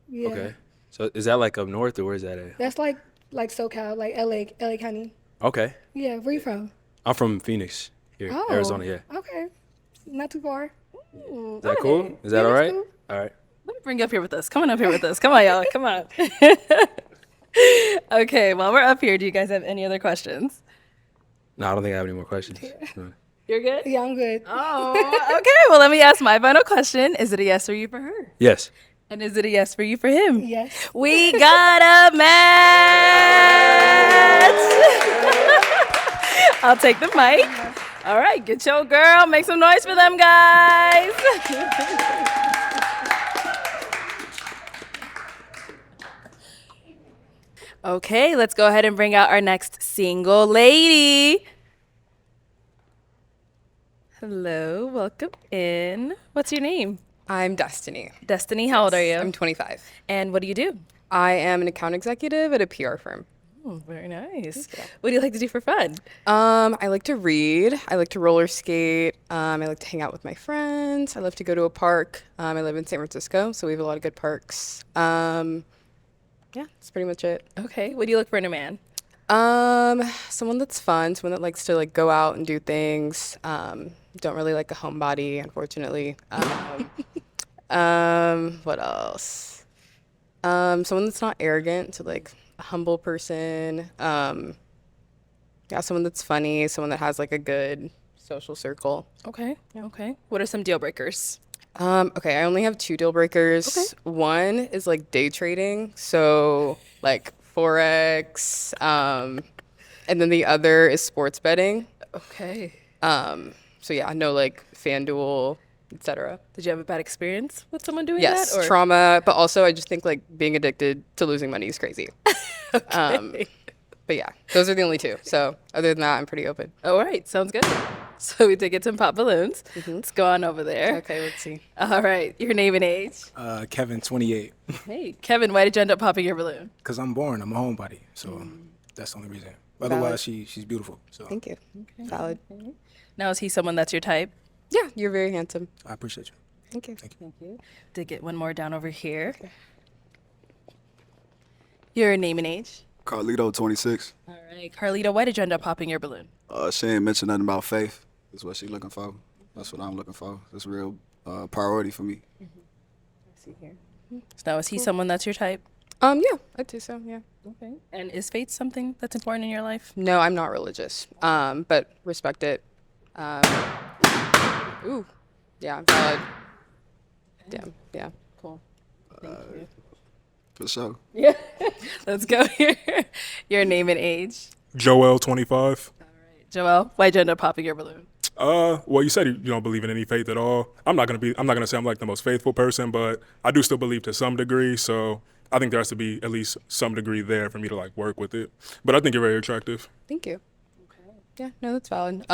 Yeah. Okay. So is that like up north or where is that at? That's like SoCal, like LA County. Okay. Yeah. Where you from? I'm from Phoenix here, Arizona. Yeah. Okay. Not too far. Is that cool? Is that all right? Cool. All right. Let me bring you up here with us. Come on up here with us. Come on, y'all. Come on. Okay. While we're up here, do you guys have any other questions? No, I don't think I have any more questions. You're good? Yeah, I'm good. Oh, okay. Well, let me ask my final question. Is it a yes for you for her? Yes. And is it a yes for you for him? Yes. We got a match! I'll take the mic. All right, get your girl. Make some noise for them, guys. Okay, let's go ahead and bring out our next single lady. Hello, welcome in. What's your name? I'm Destiny. Destiny, how old are you? I'm 25. And what do you do? I am an account executive at a PR firm. Oh, very nice. What do you like to do for fun? I like to read. I like to roller skate. I like to hang out with my friends. I love to go to a park. I live in San Francisco, so we have a lot of good parks. Yeah, that's pretty much it. Okay, what do you look for in a man? Someone that's fun, someone that likes to like go out and do things. Don't really like a homebody, unfortunately. What else? Someone that's not arrogant, so like a humble person. Yeah, someone that's funny, someone that has like a good social circle. Okay, okay. What are some deal breakers? Okay, I only have 2 deal breakers. Okay. One is like day trading, so like Forex, and then the other is sports betting. Okay. So yeah, no like FanDuel, etc. Did you have a bad experience with someone doing Yes, that? Or? trauma, but also I just think like being addicted to losing money is crazy. But yeah, those are the only 2. So other than that, I'm pretty open. All right, sounds good. So we did get some pop balloons. Let's go on over there. Okay, let's see. All right, your name and age. Kevin, 28. Hey, Kevin, why did you end up popping your balloon? Because I'm boring. I'm a homebody. So that's the only reason. Otherwise, she's beautiful. So Thank you. Valid. Now, is he someone that's your type? Yeah, you're very handsome. I appreciate you. Thank you. Thank you. Did get one more down over here. Your name and age. Carlito, 26. All right, Carlito, why did you end up popping your balloon? She ain't mentioned nothing about faith. That's what she looking for. That's what I'm looking for. That's a real priority for me. See here. So now, is he someone that's your type? Yeah, I'd say so. Yeah. Okay. And is faith something that's important in your life? No, I'm not religious. But respect it. Ooh, yeah, valid. Damn, yeah. Cool. Thank you. For sure. Yeah. Let's go here. Your name and age. Joel, 25. Joel, why'd you end up popping your balloon? Well, you said you don't believe in any faith at all. I'm not gonna say I'm like the most faithful person, but I do still believe to some degree. So I think there has to be at least some degree there for me to like work with it. But I think you're very attractive. Thank you. Okay. Yeah, no, that's valid.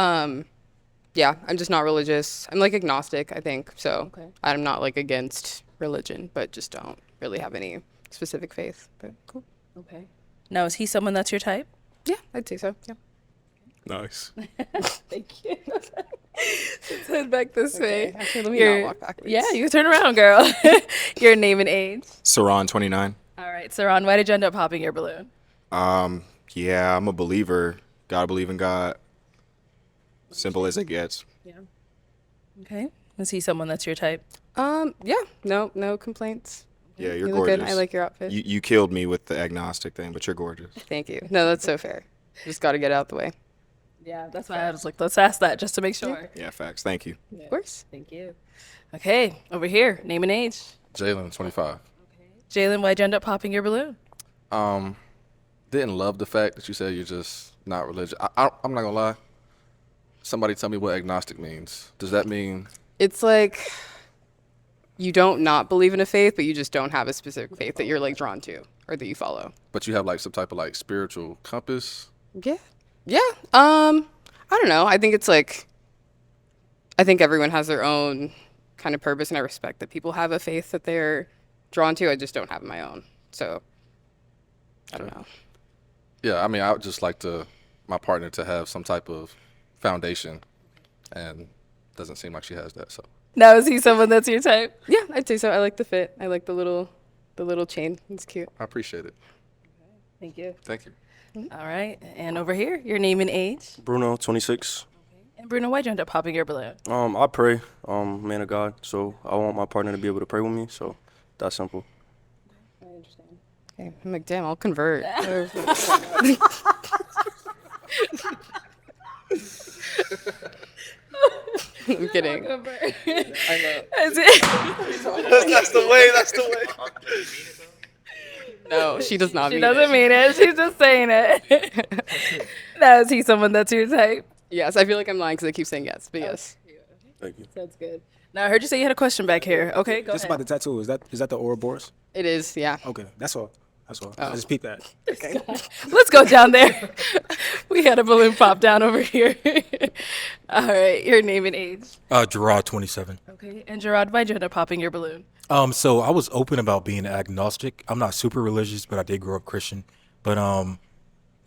Yeah, I'm just not religious. I'm like agnostic, I think. So I'm not like against religion, but just don't really have any specific faith. But cool. Okay. Now, is he someone that's your type? Yeah, I'd say so. Yeah. Nice. Thank you. Let's head back this way. Actually, let me not walk backwards. Yeah, you can turn around, girl. Your name and age. Saran, 29. All right, Saran, why did you end up popping your balloon? Yeah, I'm a believer. Gotta believe in God. Simple as it gets. Yeah. Okay. Is he someone that's your type? Yeah, no complaints. Yeah, you're You look gorgeous. good. I like your outfit. You killed me with the agnostic thing, but you're gorgeous. Thank you. No, that's so fair. Just got to get it out the way. Yeah, that's why I was like, let's ask that just to make sure. Yeah, facts. Thank you. Of course. Thank you. Okay, over here, name and age. Jalen, 25. Jalen, why'd you end up popping your balloon? Didn't love the fact that you said you're just not religious. I'm not gonna lie. Somebody tell me what agnostic means. Does that mean It's like you don't not believe in a faith, but you just don't have a specific faith that you're like drawn to or that you follow. but you have like some type of like spiritual compass? Yeah. Yeah. I don't know. I think it's like I think everyone has their own kind of purpose, and I respect that people have a faith that they're drawn to. I just don't have my own. So I don't know. Yeah, I mean, I would just like my partner to have some type of foundation, and doesn't seem like she has that. So Now, is he someone that's your type? Yeah, I'd say so. I like the fit. I like the little chain. It's cute. I appreciate it. Thank you. Thank you. All right, and over here, your name and age. Bruno, 26. And Bruno, why'd you end up popping your balloon? I pray, man of God, so I want my partner to be able to pray with me, so that's simple. Okay. I'm like, damn, I'll convert. I'm kidding. I That's the way. That's the way. No, she does not She mean doesn't it. mean it. She's just saying it. Now, is he someone that's your type? Yes, I feel like I'm lying because I keep saying yes, but yes. Thank you. That's good. Now, I heard you say you had a question back here. Okay, go Just ahead. about the tattoo. Is that the Ouroboros? It is, yeah. Okay, that's all. That's all. Oh. I just peeped that. Let's go down there. We had a balloon pop down over here. All right, your name and age. Gerard, 27. Okay, and Gerard, why'd you end up popping your balloon? So I was open about being agnostic. I'm not super religious, but I did grow up Christian. But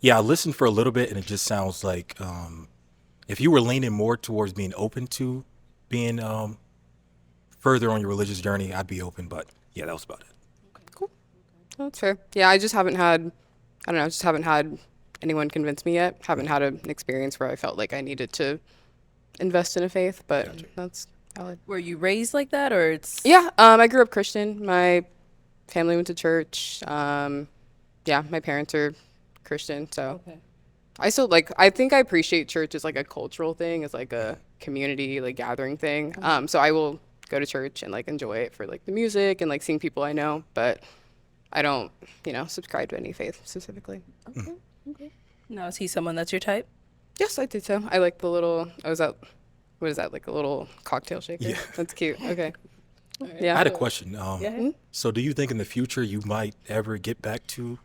yeah, I listened for a little bit, and it just sounds like if you were leaning more towards being open to being further on your religious journey, I'd be open. But yeah, that was about it. That's fair. Yeah, I just haven't had, I don't know, just haven't had anyone convince me yet. Haven't had an experience where I felt like I needed to invest in a faith, but that's valid. Were you raised like that, or it's? Yeah, I grew up Christian. My family went to church. Yeah, my parents are Christian, so I still like. I think I appreciate church as like a cultural thing, as like a community like gathering thing. So I will go to church and like enjoy it for like the music and like seeing people I know, but I don't, subscribe to any faith specifically. Okay. Now, is he someone that's your type? Yes, I did so. I like the little. I was at, what is that? Like a little cocktail shaker. Yeah. That's cute. Okay. I Yeah. had a question. So do you think in the future you might ever get back to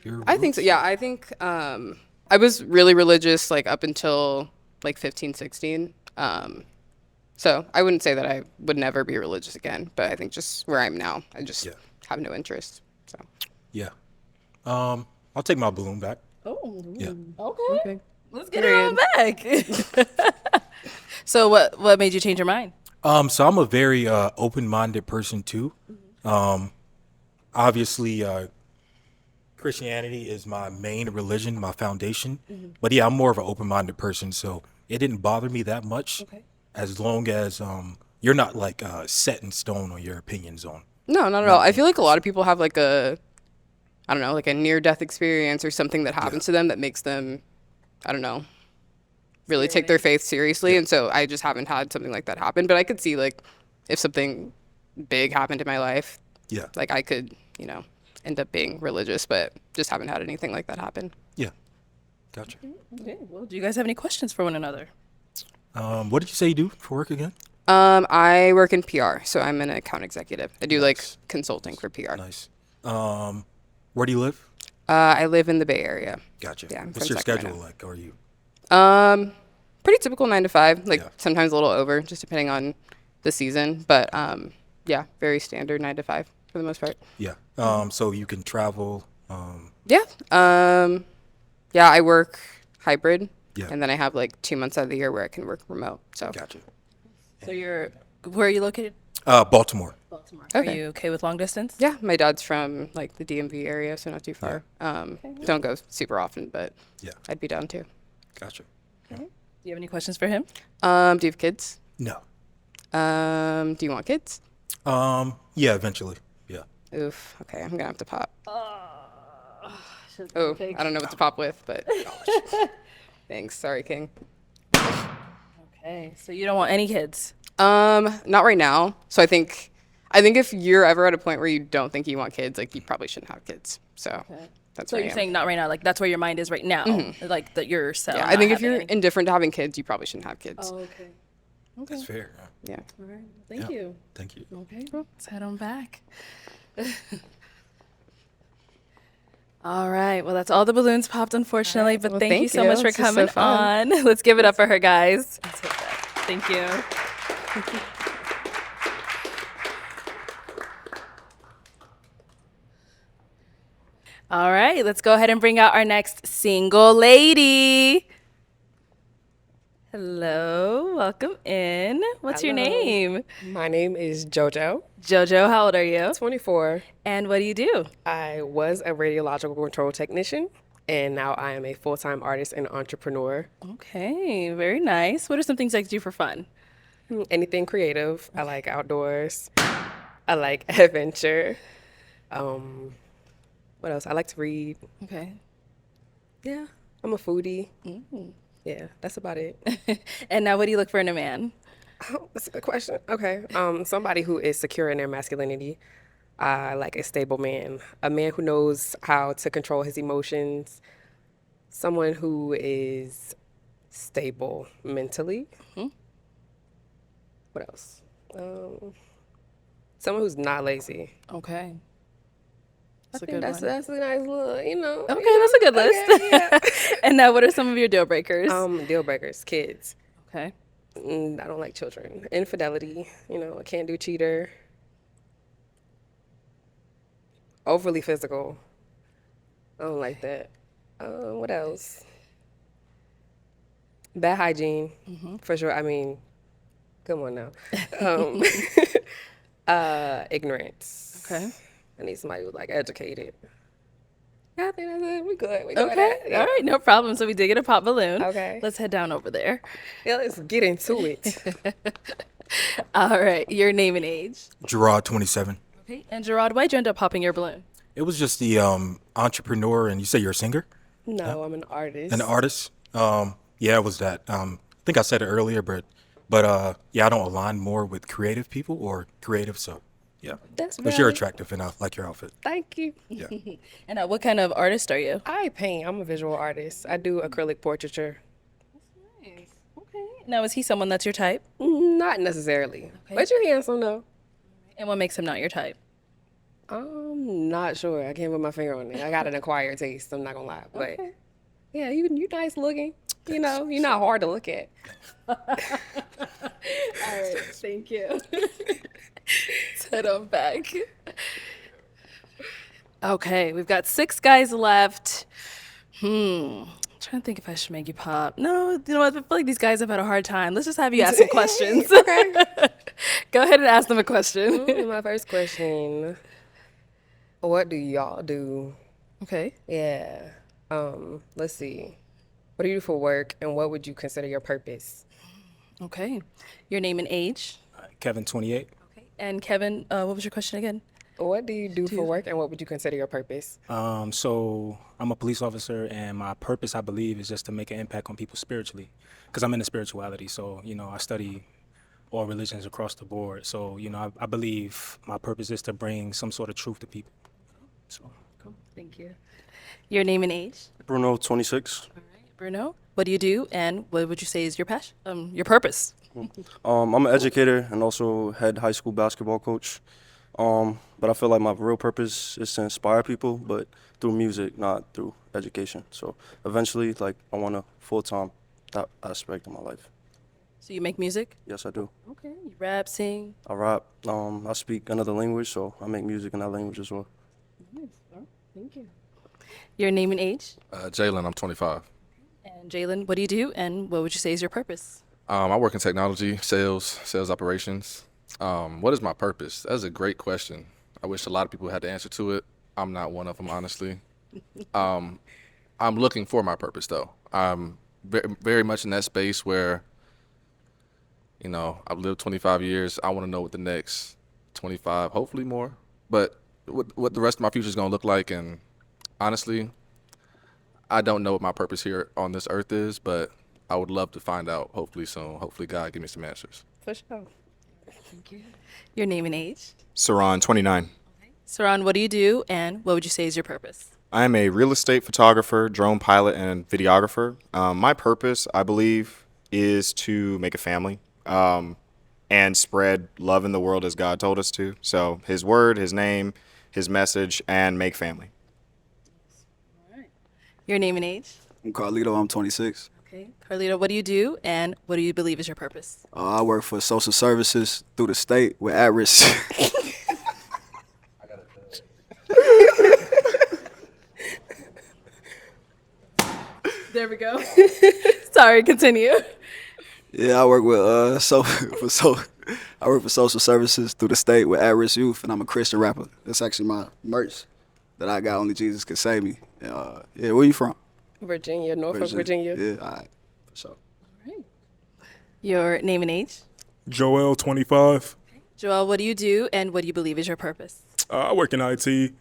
your I think so. Yeah, I think I was really religious like up until like 15, 16. So I wouldn't say that I would never be religious again, but I think just where I'm now, I just have no interest. So Yeah. I'll take my balloon back. Oh. Yeah. Okay. Let's get it on back. So what made you change your mind? So I'm a very open-minded person too. Obviously, Christianity is my main religion, my foundation. But yeah, I'm more of an open-minded person, so it didn't bother me that much, as long as you're not like set in stone on your opinions on. no, not at all. I feel like a lot of people have like a, I don't know, like a near-death experience or something that happens to them that makes them, I don't know, really take their faith seriously. And so I just haven't had something like that happen. But I could see like if something big happened in my life, like I could, end up being religious, but just haven't had anything like that happen. Yeah. Gotcha. Okay. Well, do you guys have any questions for one another? What did you say you do for work again? I work in PR, so I'm an account executive. I do like consulting for PR. Nice. Where do you live? I live in the Bay Area. Gotcha. Yeah. I'm What's from your Sacramento. schedule like? Are you? Pretty typical 9 to 5. Like sometimes a little over, just depending on the season. But yeah, very standard 9 to 5 for the most part. Yeah. So you can travel. Yeah. Yeah, I work hybrid. Yeah. And then I have like 2 months out of the year where I can work remote. So. Gotcha. So where are you located? Baltimore. Baltimore. Okay. Are you okay with long distance? Yeah, my dad's from like the DMV area, so not too far. Don't go super often, but I'd be down too. Gotcha. Do you have any questions for him? Do you have kids? No. Do you want kids? Yeah, eventually. Yeah. Oof. Okay, I'm gonna have to pop. Oh, I don't know what to pop with, but thanks. Sorry, King. Okay, so you don't want any kids? Not right now. So I think if you're ever at a point where you don't think you want kids, like you probably shouldn't have kids. So that's So where I you're am. saying not right now, like that's where your mind is right now, like that you're set. Yeah, on I not think if having you're any. indifferent to having kids, you probably shouldn't have kids. Oh, okay. Okay. That's fair. Yeah. All right. Thank you. Thank you. Okay. Let's head on back. All right. Well, that's all the balloons popped, unfortunately. But Well, thank you thank so you. much for This was so coming fun. on. Let's give it up for her, guys. Thank you. All right. Let's go ahead and bring out our next single lady. Hello. Welcome in. What's your Hello. name? My name is Jojo. Jojo, how old are you? 24. And what do you do? I was a radiological control technician, and now I am a full-time artist and entrepreneur. Okay, very nice. What are some things I do for fun? Anything creative. I like outdoors. I like adventure. What else? I like to read. Okay. Yeah, I'm a foodie. Yeah, that's about it. And now what do you look for in a man? Oh, that's a good question. Okay. Somebody who is secure in their masculinity. I like a stable man, a man who knows how to control his emotions, someone who is stable mentally. What else? Someone who's not lazy. Okay. That's I a think good one. that's a nice little, you know. Okay, that's a good list. And now, what are some of your deal breakers? Deal breakers, kids. Okay. I don't like children. Infidelity, you know, I can't do cheater. Overly physical. I don't like that. What else? Bad hygiene, for sure. I mean, come on now. Ignorance. Okay. I need somebody who's like educated. Yeah, I think that's it. We good. We go with Okay. that. Yeah. All right. No problem. So we did get a pop balloon. Okay. Let's head down over there. Yeah, let's get into it. All right. Your name and age. Gerard, 27. Okay. And Gerard, why'd you end up popping your balloon? It was just the entrepreneur, and you say you're a singer? No, I'm an artist. An artist? Yeah, it was that. I think I said it earlier, but yeah, I don't align more with creative people or creative, so yeah. That's But you're valid. attractive, and I like your outfit. Thank you. Yeah. And what kind of artist are you? I paint. I'm a visual artist. I do acrylic portraiture. Now, is he someone that's your type? Not necessarily, but you're handsome though. And what makes him not your type? I'm not sure. I can't put my finger on it. I got an acquired taste. I'm not gonna lie, but yeah, you nice looking. You know, you're not hard to look at. All right. Thank you. Let's head on back. Okay, we've got 6 guys left. I'm trying to think if I should make you pop. No, you know what? I feel like these guys have had a hard time. Let's just have you ask some questions. Okay. Go ahead and ask them a question. My first question. What do y'all do? Okay. Yeah. Let's see. What do you do for work, and what would you consider your purpose? Okay. Your name and age. Kevin, 28. And Kevin, what was your question again? What do you do for work, and what would you consider your purpose? So I'm a police officer, and my purpose, I believe, is just to make an impact on people spiritually, because I'm into spirituality. So, you know, I study all religions across the board. So, you know, I believe my purpose is to bring some sort of truth to people. So. Cool. Thank you. Your name and age. Bruno, 26. Bruno, what do you do, and what would you say is your passion, your purpose? I'm an educator and also head high school basketball coach. But I feel like my real purpose is to inspire people, but through music, not through education. So eventually, like, I want to full-time that aspect of my life. So you make music? Yes, I do. Okay. You rap, sing? I rap. I speak another language, so I make music in that language as well. Nice. Thank you. Your name and age? Jalen, I'm 25. And Jalen, what do you do, and what would you say is your purpose? I work in technology, sales operations. What is my purpose? That's a great question. I wish a lot of people had the answer to it. I'm not one of them, honestly. I'm looking for my purpose, though. I'm very much in that space where, you know, I've lived 25 years. I want to know what the next 25, hopefully more, but what the rest of my future is going to look like. And honestly, I don't know what my purpose here on this earth is, but I would love to find out hopefully soon. Hopefully God give me some answers. For sure. Thank you. Your name and age? Saran, 29. Saran, what do you do, and what would you say is your purpose? I am a real estate photographer, drone pilot, and videographer. My purpose, I believe, is to make a family and spread love in the world as God told us to. So his word, his name, his message, and make family. Your name and age? I'm Carlito. I'm 26. Okay. Carlito, what do you do, and what do you believe is your purpose? I work for social services through the state with at-risk. There we go. Sorry, continue. Yeah, I work with I work for social services through the state with at-risk youth, and I'm a Christian rapper. That's actually my merch that I got. Only Jesus Can Save Me. Yeah, where you from? Virginia, Norfolk, Virginia. Yeah, all right. So. Your name and age? Joel, 25. Joel, what do you do, and what do you believe is your purpose? I work in IT.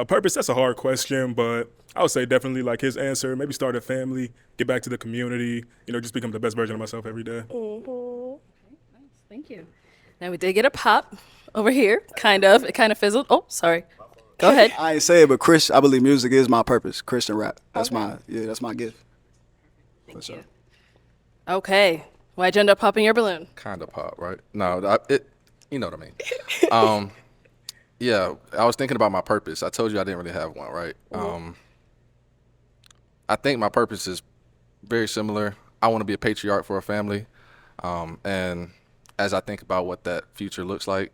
Purpose, that's a hard question, but I would say definitely like his answer, maybe start a family, get back to the community, you know, just become the best version of myself every day. Okay, nice. Thank you. Now, we did get a pop over here, kind of. It kind of fizzled. Oh, sorry. Go ahead. I ain't say it, but I believe music is my purpose. Christian rap. That's that's my gift. Thank you. Okay. Why'd you end up popping your balloon? Kind of pop, right? No, you know what I mean. Yeah, I was thinking about my purpose. I told you I didn't really have one, right? I think my purpose is very similar. I want to be a patriarch for a family. And as I think about what that future looks like,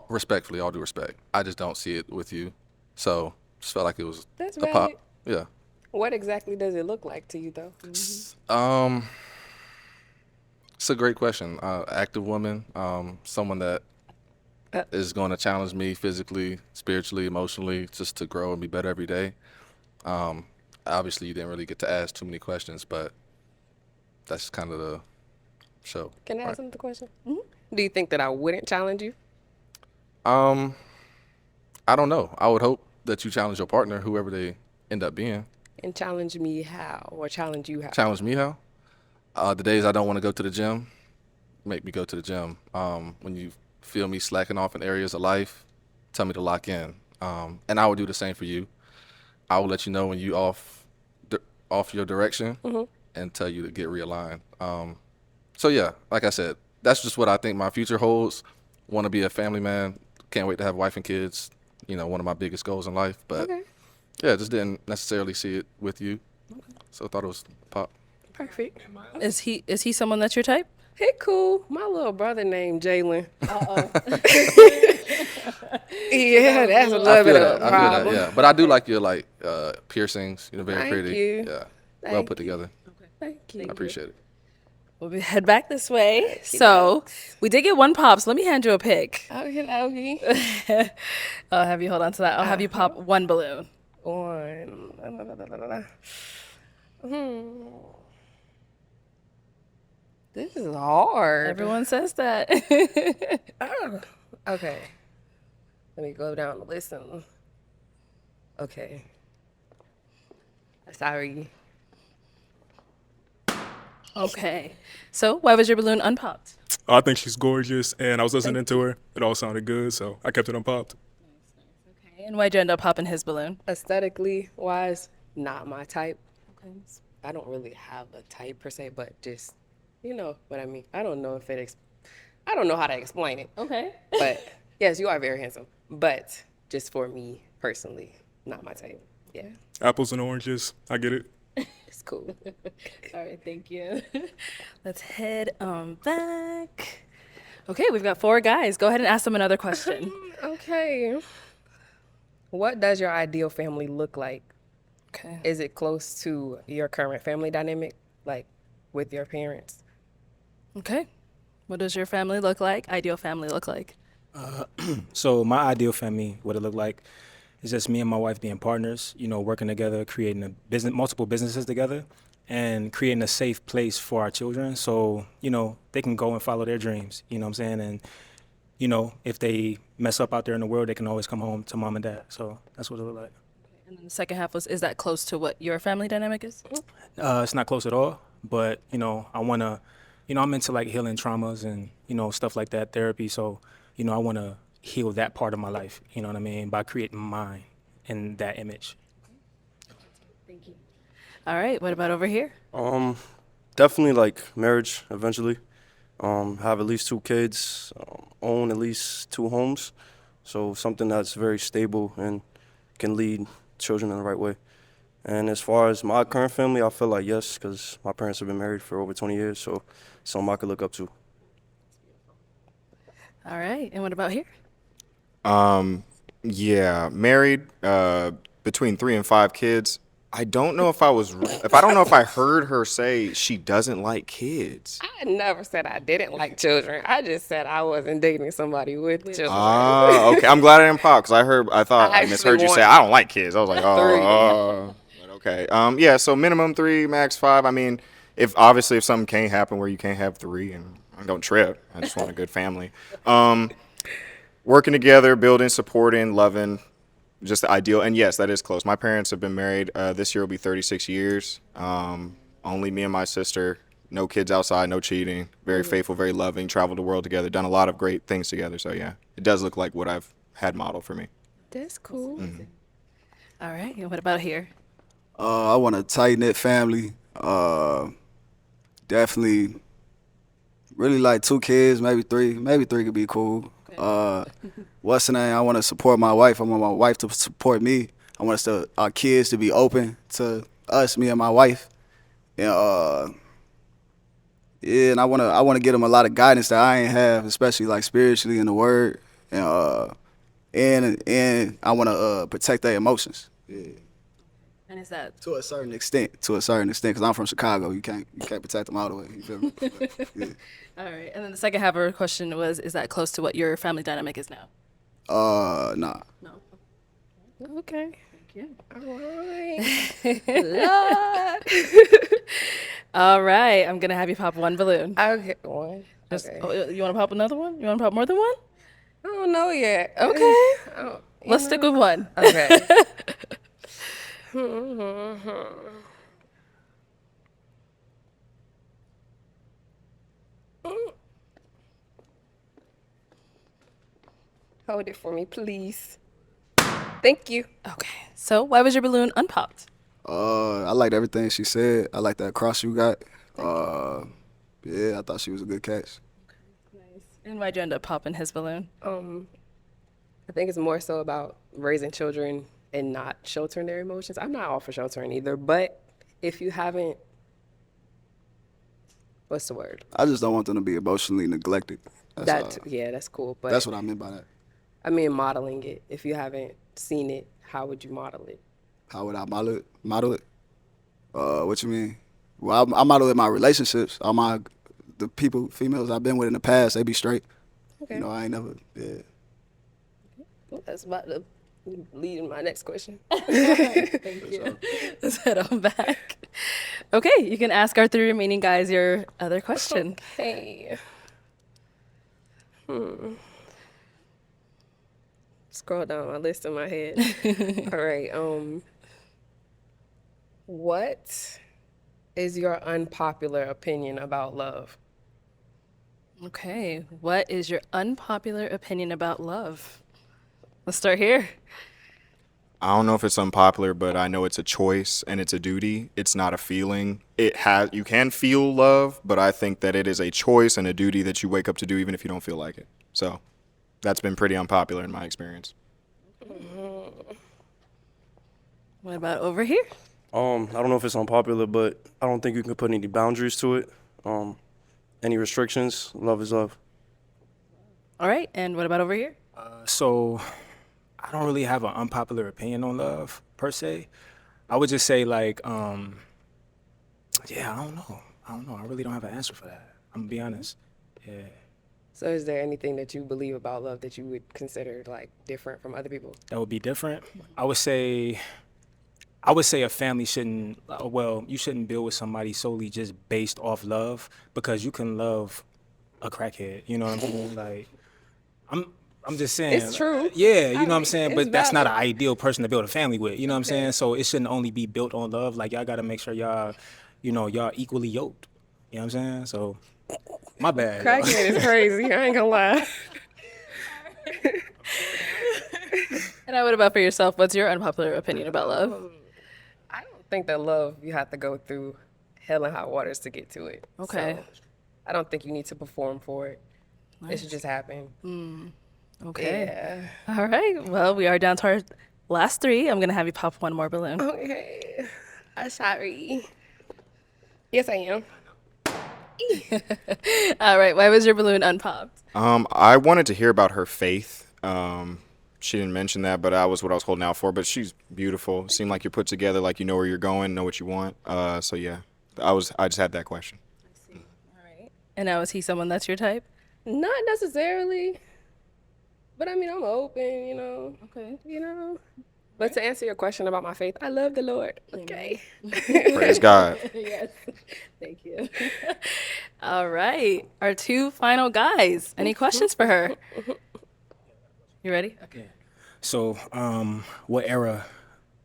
respectfully, all due respect, I just don't see it with you. So just felt like it was That's a pop. valid. Yeah. What exactly does it look like to you, though? It's a great question. Active woman, someone that is going to challenge me physically, spiritually, emotionally, just to grow and be better every day. Obviously, you didn't really get to ask too many questions, but that's kind of the show. Can I ask another question? Do you think that I wouldn't challenge you? I don't know. I would hope that you challenge your partner, whoever they end up being. And challenge me how? Or challenge you how? Challenge me how? The days I don't want to go to the gym, make me go to the gym. When you feel me slacking off in areas of life, tell me to lock in. And I would do the same for you. I will let you know when you off your direction and tell you to get realigned. So yeah, like I said, that's just what I think my future holds. Want to be a family man. Can't wait to have a wife and kids. You know, one of my biggest goals in life. But yeah, just didn't necessarily see it with you. So I thought it was pop. Perfect. Is he someone that's your type? Hey, cool. My little brother named Jalen. Yeah, that's a little bit of a I problem. feel that, yeah. But I do like your piercings. You know, very Thank pretty. you. Yeah. Well Thank put together. Thank you. I appreciate it. We'll head back this way. So we did get one pop, so let me hand you a pick. Okay. I'll have you hold on to that. I'll have you pop one balloon. This is hard. Everyone says that. Okay. Let me go down the list and okay. Sorry. Okay. So why was your balloon unpopped? I think she's gorgeous, and I was listening to her. It all sounded good, so I kept it unpopped. Okay. And why'd you end up popping his balloon? Aesthetically wise, not my type. Okay. I don't really have a type per se, but just you know what I mean. I don't know if I don't know how to explain it. Okay. But yes, you are very handsome. But just for me personally, not my type. Yeah. Apples and oranges. I get it. It's cool. All right, thank you. Let's head back. Okay, we've got 4 guys. Go ahead and ask them another question. Okay. What does your ideal family look like? Okay. Is it close to your current family dynamic, like with your parents? Okay. What does your family look like? Ideal family look like? So my ideal family, what it look like, is just me and my wife being partners, you know, working together, creating a business, multiple businesses together, and creating a safe place for our children so, you know, they can go and follow their dreams, you know what I'm saying? And, you know, if they mess up out there in the world, they can always come home to mom and dad. So that's what it look like. And then the second half was, is that close to what your family dynamic is? It's not close at all, but, you know, I want to, you know, I'm into like healing traumas and, you know, stuff like that, therapy. So, you know, I want to heal that part of my life, you know what I mean, by creating mine in that image. Thank you. All right, what about over here? Definitely like marriage eventually. Have at least 2 kids, own at least 2 homes. So something that's very stable and can lead children in the right way. And as far as my current family, I feel like yes, because my parents have been married for over 20 years, so someone I could look up to. All right, and what about here? Yeah, married, between 3 and 5 kids. I don't know if I don't know if I heard her say she doesn't like kids. I never said I didn't like children. I just said I wasn't dating somebody with children. Okay. I'm glad I didn't pop because I thought I misheard you say I don't like kids. I was like, but okay. Yeah. So minimum 3, max 5. I mean, if something can't happen where you can't have 3, and I don't trip. I just want a good family. Working together, building, supporting, loving. Just the ideal. And yes, that is close. My parents have been married. This year will be 36 years. Only me and my sister. No kids outside, no cheating. Very faithful, very loving. Traveled the world together. Done a lot of great things together. So yeah, it does look like what I've had modeled for me. That's cool. Mm-hmm. All right, and what about here? I want a tight-knit family. Definitely really like 2 kids, maybe 3. Maybe 3 could be cool. What's the name? I want to support my wife. I want my wife to support me. I want our kids to be open to us, me and my wife. And yeah, and I wanna give them a lot of guidance that I ain't have, especially like spiritually in the word. And I wanna protect their emotions. Yeah. And is that to a certain extent? Because I'm from Chicago, you can't protect them all the way. You feel me? Yeah. all right? And then the second half of her question was, is that close to what your family dynamic is now? Nah. No. Okay. Thank you. All right. All right. I'm gonna have you pop one balloon. Okay, one. Okay. You want to pop another one? You want to pop more than one? I don't know yet. Okay. Let's You stick know? with one. Okay. Hold it for me, please. Thank you. Okay. So why was your balloon unpopped? I liked everything she said. I like that cross you got. Yeah, I thought she was a good catch. And why'd you end up popping his balloon? I think it's more so about raising children and not sheltering their emotions. I'm not all for sheltering either, but if you haven't, what's the word? I just don't want them to be emotionally neglected. Yeah, that's cool. But that's what I meant by that. I mean, modeling it. If you haven't seen it, how would you model it? How would I model it? What you mean? Well, I model it in my relationships. The females I've been with in the past, they be straight. Okay. You know, I ain't never, yeah. Well, that's about to lead in my next question. Thank you. Let's head on back. Okay, you can ask our three remaining guys your other question. Okay. Scroll down my list in my head. All right. What is your unpopular opinion about love? Okay, what is your unpopular opinion about love? Let's start here. I don't know if it's unpopular, but I know it's a choice and it's a duty. It's not a feeling. You can feel love, but I think that it is a choice and a duty that you wake up to do even if you don't feel like it. So that's been pretty unpopular in my experience. What about over here? I don't know if it's unpopular, but I don't think you can put any boundaries to it. Any restrictions, love is love. All right, and what about over here? So I don't really have an unpopular opinion on love per se. I would just say like, yeah, I don't know. I really don't have an answer for that. I'm gonna be honest. Yeah. So is there anything that you believe about love that you would consider like different from other people? That would be different. I would say a family shouldn't, you shouldn't build with somebody solely just based off love, because you can love a crackhead, you know what I'm saying? Like, I'm just saying. It's true. Yeah, you know what I'm saying? But it's that's not an valid. ideal person to build a family with, you know what I'm saying? So it shouldn't only be built on love. Like, y'all gotta make sure y'all equally yoked. You know what I'm saying? So, my bad. Crackhead is crazy. I ain't gonna lie. And what about for yourself? What's your unpopular opinion about love? I don't think that love, you have to go through hell and hot waters to get to it. Okay. So, I don't think you need to perform for it. It should just happen. Okay. Yeah. All right. Well, we are down to our last three. I'm gonna have you pop one more balloon. Okay. I'm sorry. Yes, I am. All right. Why was your balloon unpopped? I wanted to hear about her faith. She didn't mention that, but that was what I was holding out for. But she's beautiful. Seemed like you're put together, like you know where you're going, know what you want. So yeah, I just had that question. All right. And now is he someone that's your type? Not necessarily. But I mean, I'm open, Okay. But to answer your question about my faith, I love the Lord. Okay. Praise God. Yes. Thank you. All right. Our two final guys. Any questions for her? You ready? Okay. So, what era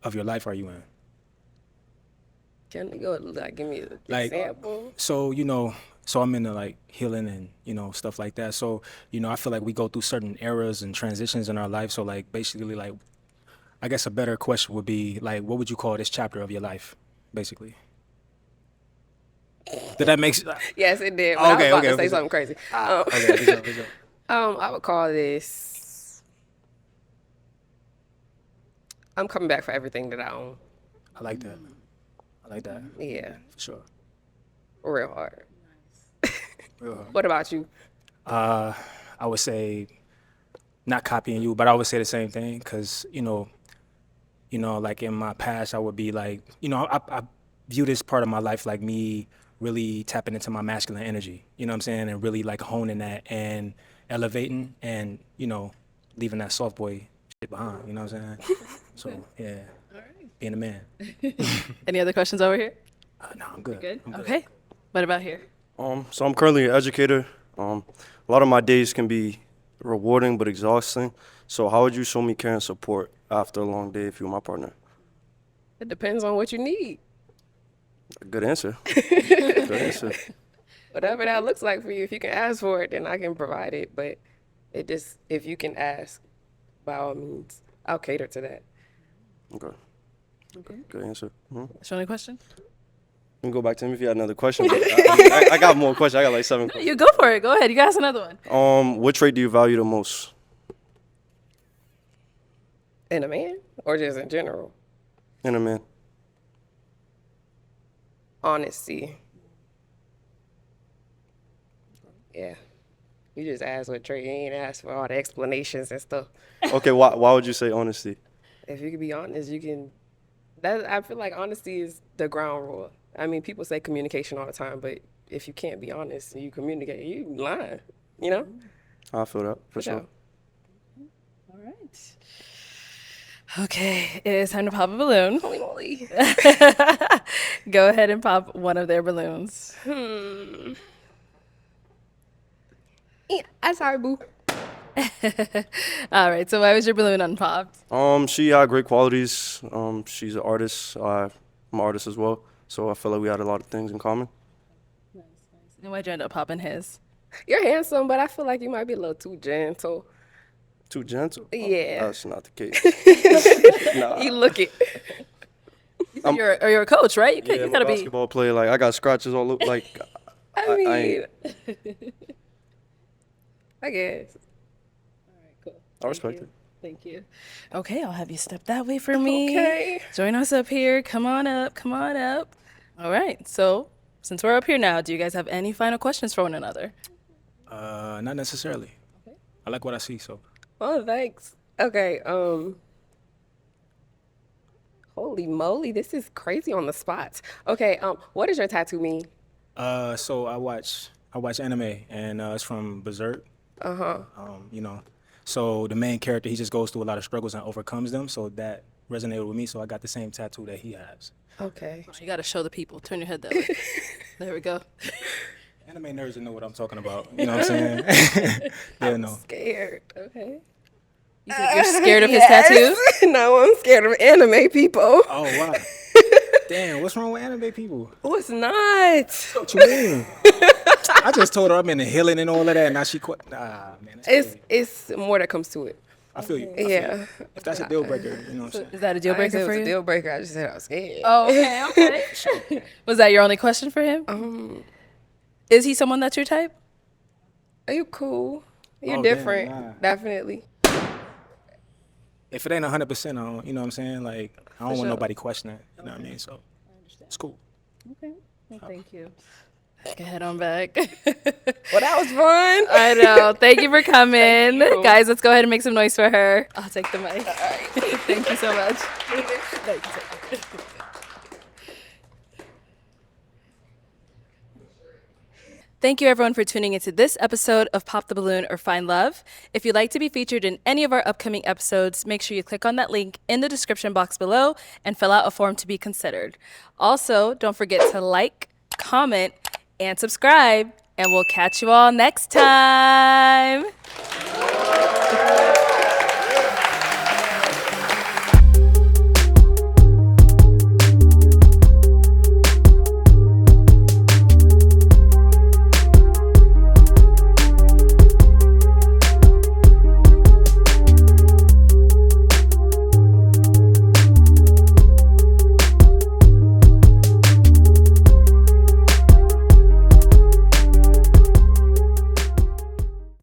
of your life are you in? Can we go, give me an Like, example? so I'm into like healing and stuff like that. So I feel like we go through certain eras and transitions in our life. So like basically, like, I guess a better question would be like, what would you call this chapter of your life, basically? Did that make sense? Yes, it did. But I was about to say something crazy. Okay, good job. I would call this. I'm coming back for everything that I own. I like that. I like that. Yeah, For sure. real hard. Real hard. What about you? I would say, not copying you, but I would say the same thing because, like in my past, I would be like, I view this part of my life like me really tapping into my masculine energy, you know what I'm saying? And really like honing that and elevating and, leaving that soft boy shit behind, you know what I'm saying? So, yeah, being a man. Any other questions over here? No, I'm good. Good. I'm good. Okay. What about here? So I'm currently an educator. A lot of my days can be rewarding but exhausting. So how would you show me care and support after a long day if you were my partner? It depends on what you need. Good answer. Good answer. Whatever that looks like for you, if you can ask for it, then I can provide it. But if you can ask, by all means, I'll cater to that. Okay. Good answer. Show any question? We can go back to him if you had another question. But I got more questions. I got like 7 questions. You go for it. Go ahead. You got another one. What trait do you value the most? In a man, or just in general? In a man. Honesty. Yeah. You just asked what trait. You ain't asked for all the explanations and stuff. Okay, why would you say honesty? If you can be honest, you can. I feel like honesty is the ground rule. I mean, people say communication all the time, but if you can't be honest and you communicate, you lying, you know? I feel that, for sure. All right. Okay, it is time to pop a balloon. Holy moly. Go ahead and pop one of their balloons. Yeah, I'm sorry, boo. All right, so why was your balloon unpopped? She had great qualities. She's an artist. I'm an artist as well. So I feel like we had a lot of things in common. And why'd you end up popping his? You're handsome, but I feel like you might be a little too gentle. Too gentle? Yeah. That's not the case. Nah. You look it. You're a coach, right? Yeah, You I'm a gotta be. basketball player. Like, I got scratches all over. Like, I mean, ain't- I guess. I respect it. Thank you. Okay, I'll have you step that way for me. Okay. Join us up here. Come on up. Come on up. All right. So since we're up here now, do you guys have any final questions for one another? Not necessarily. Okay. I like what I see, so. Oh, thanks. Okay. Holy moly, this is crazy on the spot. Okay. What does your tattoo mean? So I watch anime, and it's from Berserk. So the main character, he just goes through a lot of struggles and overcomes them. So that resonated with me. So I got the same tattoo that he has. Okay. Oh, you got to show the people. Turn your head that way. There we go. Anime nerds know what I'm talking about. You know what I'm saying? They know. Scared. Okay. You're scared of his tattoo? No, I'm scared of anime people. Oh, wow. Damn, what's wrong with anime people? What's not? What you mean? I just told her I'm in the healing and all of that, and now she quit. Nah, man. It's more that comes to it. I feel you. Yeah. If that's a deal breaker, you know what I'm saying? Is that a deal breaker for It was you? a deal breaker. I just said I was scared. Oh, okay. Was that your only question for him? Is he someone that's your type? Are you cool? You're Oh, different. damn, nah. Definitely. If it ain't 100%, I don't, you know what I'm saying? Like, I don't want sure. nobody questioning. You know what I mean? So, it's cool. Okay. Well, thank you. Go head on back. Well, that was fun. I know. Thank you for coming. Thank you. Guys, let's go ahead and make some noise for her. I'll take the mic. All right. Thank you so much. Thank you so much. Thank you everyone for tuning into this episode of Pop the Balloon or Find Love. If you'd like to be featured in any of our upcoming episodes, make sure you click on that link in the description box below and fill out a form to be considered. Also, don't forget to like, comment, and subscribe, and we'll catch you all next time.